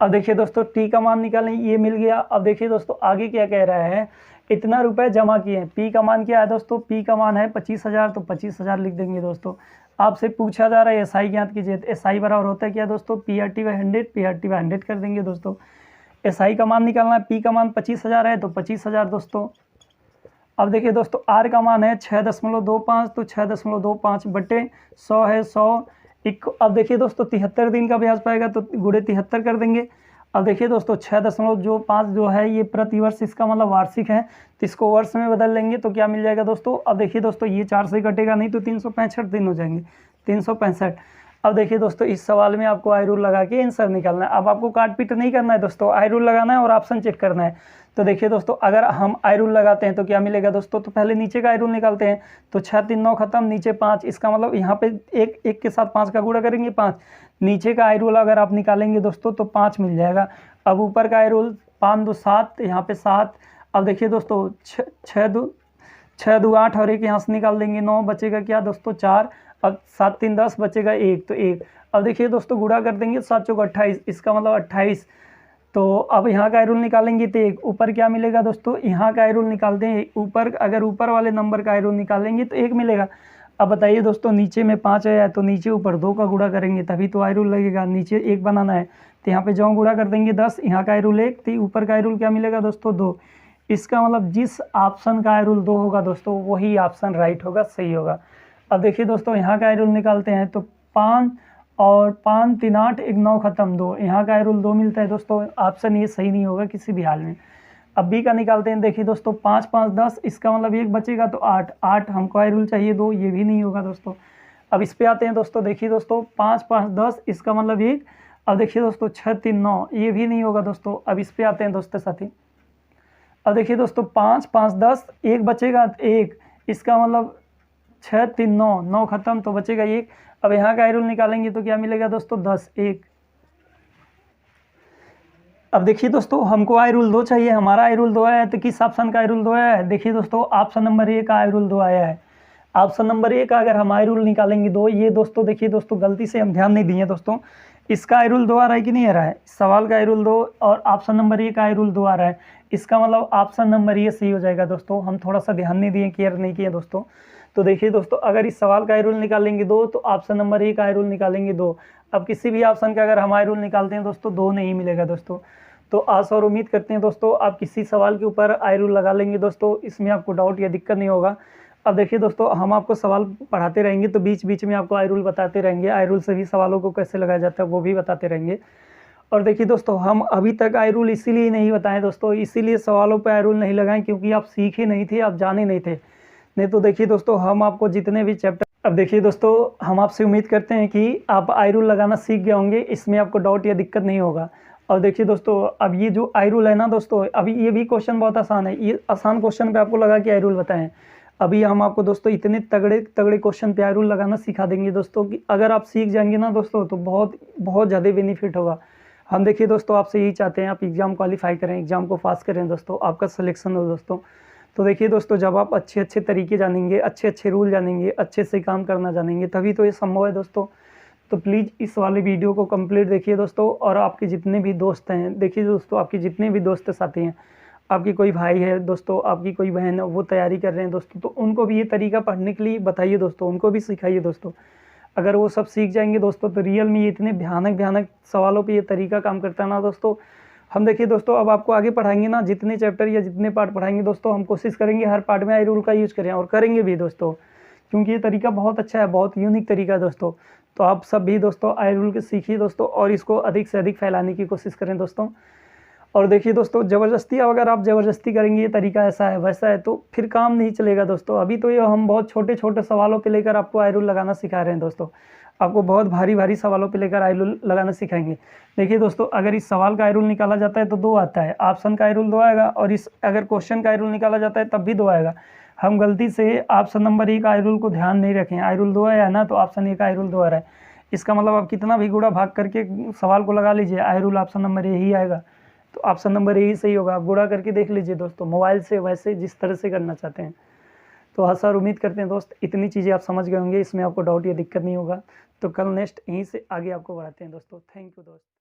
अब देखिए दोस्तों, टी का मान निकालें, ये मिल गया। अब देखिए दोस्तों, आगे क्या कह रहा है, इतना रुपए जमा किए हैं। पी का मान क्या है दोस्तों, पी का मान है 25,000, तो 25,000 लिख देंगे दोस्तों। आपसे पूछा जा रहा है एसआई ज्ञात कीजिए, एसआई बराबर होता है क्या दोस्तों, PRT/100, PRT/100 कर देंगे दोस्तों। एसआई का मान निकालना है, पी का मान 25,000 है तो 25,000 दोस्तों। अब देखिए दोस्तों, आर का मान है 6.25, तो 6.25 बटे 100 है 100। अब देखिए दोस्तों, 73 दिन का ब्याज पाएगा तो गुणे 73 कर देंगे। अब देखिए दोस्तों, 6.5 जो है ये प्रति वर्ष, इसका मतलब वार्षिक है, तो इसको वर्ष में बदल लेंगे तो क्या मिल जाएगा दोस्तों। अब देखिए दोस्तों, ये 4 से कटेगा नहीं तो 365 दिन हो जाएंगे, 365। अब देखिए दोस्तों, इस सवाल में आपको आई रूल लगा के आंसर निकालना है। अब आपको काट पीट नहीं करना है दोस्तों, आई रूल लगाना है और ऑप्शन चेक करना है। तो देखिए दोस्तों, अगर हम आई रूल लगाते हैं तो क्या मिलेगा दोस्तों, तो पहले नीचे का आई रूल निकालते हैं, तो 6 3 9 खत्म, नीचे 5, इसका मतलब यहाँ पे एक के साथ 5 का गुणा करेंगे 5, नीचे का आई रूल अगर आप निकालेंगे दोस्तों तो 5 मिल जाएगा। अब ऊपर का आई रूल 5 2 7, यहाँ पे 7। अब देखिए दोस्तों, 6 2 8 और 1 यहाँ से निकाल देंगे 9, बचेगा क्या दोस्तों 4। अब 7 3 10 बचेगा 1, तो 1। अब देखिए दोस्तों, गुणा कर देंगे 7 चौक 28, इसका मतलब 28। तो अब यहाँ का आई रूल निकालेंगे तो 1, ऊपर क्या मिलेगा दोस्तों, यहाँ का आई रूल निकालते हैं ऊपर, अगर ऊपर वाले नंबर का आई रूल निकालेंगे तो 1 मिलेगा। अब बताइए दोस्तों, नीचे में 5 आया तो नीचे ऊपर 2 का गुणा करेंगे तभी तो आई रूल लगेगा, नीचे 1 बनाना है तो यहाँ पे जो गुणा कर देंगे 10, यहाँ का आई रूल 1, तो ऊपर का आई रूल क्या मिलेगा दोस्तों 2, इसका मतलब जिस ऑप्शन का आई रूल 2 होगा दोस्तों वही ऑप्शन राइट होगा, सही होगा। अब देखिए दोस्तों यहाँ का आई रूल निकालते हैं तो 5 और 5 3 8 1 9 खत्म 2, यहाँ का आई रूल 2 मिलता है दोस्तों, ऑप्शन ये सही नहीं होगा किसी भी हाल में। अब बी का निकालते हैं, देखिए दोस्तों 5 5 10, इसका मतलब 1 बचेगा तो 8 8, हमको आई रूल चाहिए 2, ये भी नहीं होगा दोस्तों। अब इस पे आते हैं दोस्तों, देखिए दोस्तों 5 5 10, इसका मतलब 1। अब देखिए दोस्तों 6 3 9, ये भी नहीं होगा दोस्तों। अब इस पे आते हैं दोस्तों साथी, अब देखिए दोस्तों 5 5 10, 1 बचेगा 1, इसका मतलब 6 3 9, 9 खत्म तो बचेगा 1। अब यहाँ का आई रूल निकालेंगे तो क्या मिलेगा दोस्तों 10 1। अब देखिए दोस्तों हमको आई रूल 2 चाहिए, हमारा आई रूल 2 आया है तो किस ऑप्शन का आई रूल 2 आया है, देखिए दोस्तों ऑप्शन नंबर ए का आई रूल 2 आया है। ऑप्शन नंबर ए का अगर हम आई रूल निकालेंगे 2, ये दोस्तों देखिए दोस्तों गलती से हम ध्यान नहीं दिए दोस्तों, इसका आई रूल 2 आ रहा है कि नहीं आ रहा है, सवाल का आई रूल 2 और ऑप्शन नंबर ए का आई रूल 2 आ रहा है, इसका मतलब ऑप्शन नंबर ए सही हो जाएगा दोस्तों। हम थोड़ा सा ध्यान नहीं दिए, केयर नहीं किए दोस्तों। तो देखिए दोस्तों अगर इस सवाल का आई रूल निकालेंगे 2 तो ऑप्शन नंबर ए का आई रूल निकालेंगे 2। अब किसी भी ऑप्शन का अगर हम आई रूल निकालते हैं दोस्तों 2 नहीं मिलेगा दोस्तों। तो आशा और उम्मीद करते हैं दोस्तों आप किसी सवाल के ऊपर आई रूल लगा लेंगे दोस्तों, इसमें आपको डाउट या दिक्कत नहीं होगा। अब देखिए दोस्तों हम आपको सवाल पढ़ाते रहेंगे तो बीच बीच में आपको आई रूल बताते रहेंगे, आई रूल से भी सवालों को कैसे लगाया जाता है वो भी बताते रहेंगे। और देखिए दोस्तों हम अभी तक आई रूल इसीलिए नहीं बताएं दोस्तों, इसीलिए सवालों पर आई रूल नहीं लगाएं क्योंकि आप सीखे नहीं थे, आप जाने नहीं थे। नहीं तो देखिए दोस्तों हम आपको जितने भी चैप्टर, अब देखिए दोस्तों हम आपसे उम्मीद करते हैं कि आप आई रूल लगाना सीख गए होंगे, इसमें आपको डाउट या दिक्कत नहीं होगा। और देखिए दोस्तों अब ये जो आई रूल है ना दोस्तों, अभी ये भी क्वेश्चन बहुत आसान है, ये आसान क्वेश्चन पे आपको लगा कि आई रूल बताएं। अभी हम आपको दोस्तों इतने तगड़े तगड़े क्वेश्चन पे आई रूल लगाना सिखा देंगे दोस्तों कि अगर आप सीख जाएंगे ना दोस्तों तो बहुत बहुत ज़्यादा बेनिफिट होगा। हम देखिए दोस्तों आपसे यही चाहते हैं आप एग्ज़ाम क्वालिफाई करें, एग्ज़ाम को पास करें दोस्तों, आपका सिलेक्शन हो दोस्तों। तो देखिए दोस्तों जब आप अच्छे अच्छे तरीके जानेंगे, अच्छे अच्छे रूल जानेंगे, अच्छे से काम करना जानेंगे, तभी तो ये संभव है दोस्तों। तो प्लीज़ इस वाले वीडियो को कंप्लीट देखिए दोस्तों, और आपके जितने भी दोस्त हैं, देखिए दोस्तों आपके जितने भी दोस्त साथी हैं, आपकी कोई भाई है दोस्तों, आपकी कोई बहन है वो तैयारी कर रहे हैं दोस्तों, तो उनको भी ये तरीका पढ़ने के लिए बताइए दोस्तों, उनको भी सिखाइए दोस्तों। अगर वो सब सीख जाएंगे दोस्तों तो रियल में ये इतने भयानक भयानक सवालों पे ये तरीका काम करता है ना दोस्तों। हम देखिए दोस्तों अब आपको आगे पढ़ाएंगे ना, जितने चैप्टर या जितने पार्ट पढ़ाएंगे दोस्तों, हम कोशिश करेंगे हर पार्ट में आई रूल का यूज़ करें, और करेंगे भी दोस्तों, क्योंकि ये तरीका बहुत अच्छा है, बहुत यूनिक तरीका है दोस्तों। तो आप सब भी दोस्तों आई रूल के सीखिए दोस्तों, और इसको अधिक से अधिक फैलाने की कोशिश करें दोस्तों। और देखिए दोस्तों ज़बरदस्ती, अगर आप ज़बरदस्ती करेंगे ये तरीका ऐसा है वैसा है तो फिर काम नहीं चलेगा दोस्तों। अभी तो ये हम बहुत छोटे छोटे सवालों पे लेकर आपको आई रूल लगाना सिखा रहे हैं दोस्तों, आपको बहुत भारी भारी सवालों पे लेकर आई रूल लगाना सिखाएंगे। देखिए दोस्तों अगर इस सवाल का आई रूल निकाला जाता है तो 2 आता है, ऑप्शन का आई रूल 2 आएगा, और इस अगर क्वेश्चन का आई रूल निकाला जाता है तब भी 2 आएगा। हम गलती से ऑप्शन नंबर ए का आई रूल को ध्यान नहीं रखें, आई रूल 2 आया ना तो ऑप्शन ए का आई रूल 2 आ रहा है, इसका मतलब आप कितना भी गुड़ा भाग करके सवाल को लगा लीजिए, I rule option number A ही आएगा। तो ऑप्शन नंबर ए ही सही होगा, आप गुड़ा करके देख लीजिए दोस्तों, मोबाइल से वैसे जिस तरह से करना चाहते हैं। तो आशा और उम्मीद करते हैं दोस्त इतनी चीज़ें आप समझ गए होंगे, इसमें आपको डाउट या दिक्कत नहीं होगा। तो कल नेक्स्ट यहीं से आगे आपको बढ़ाते हैं दोस्तों। थैंक यू दोस्त।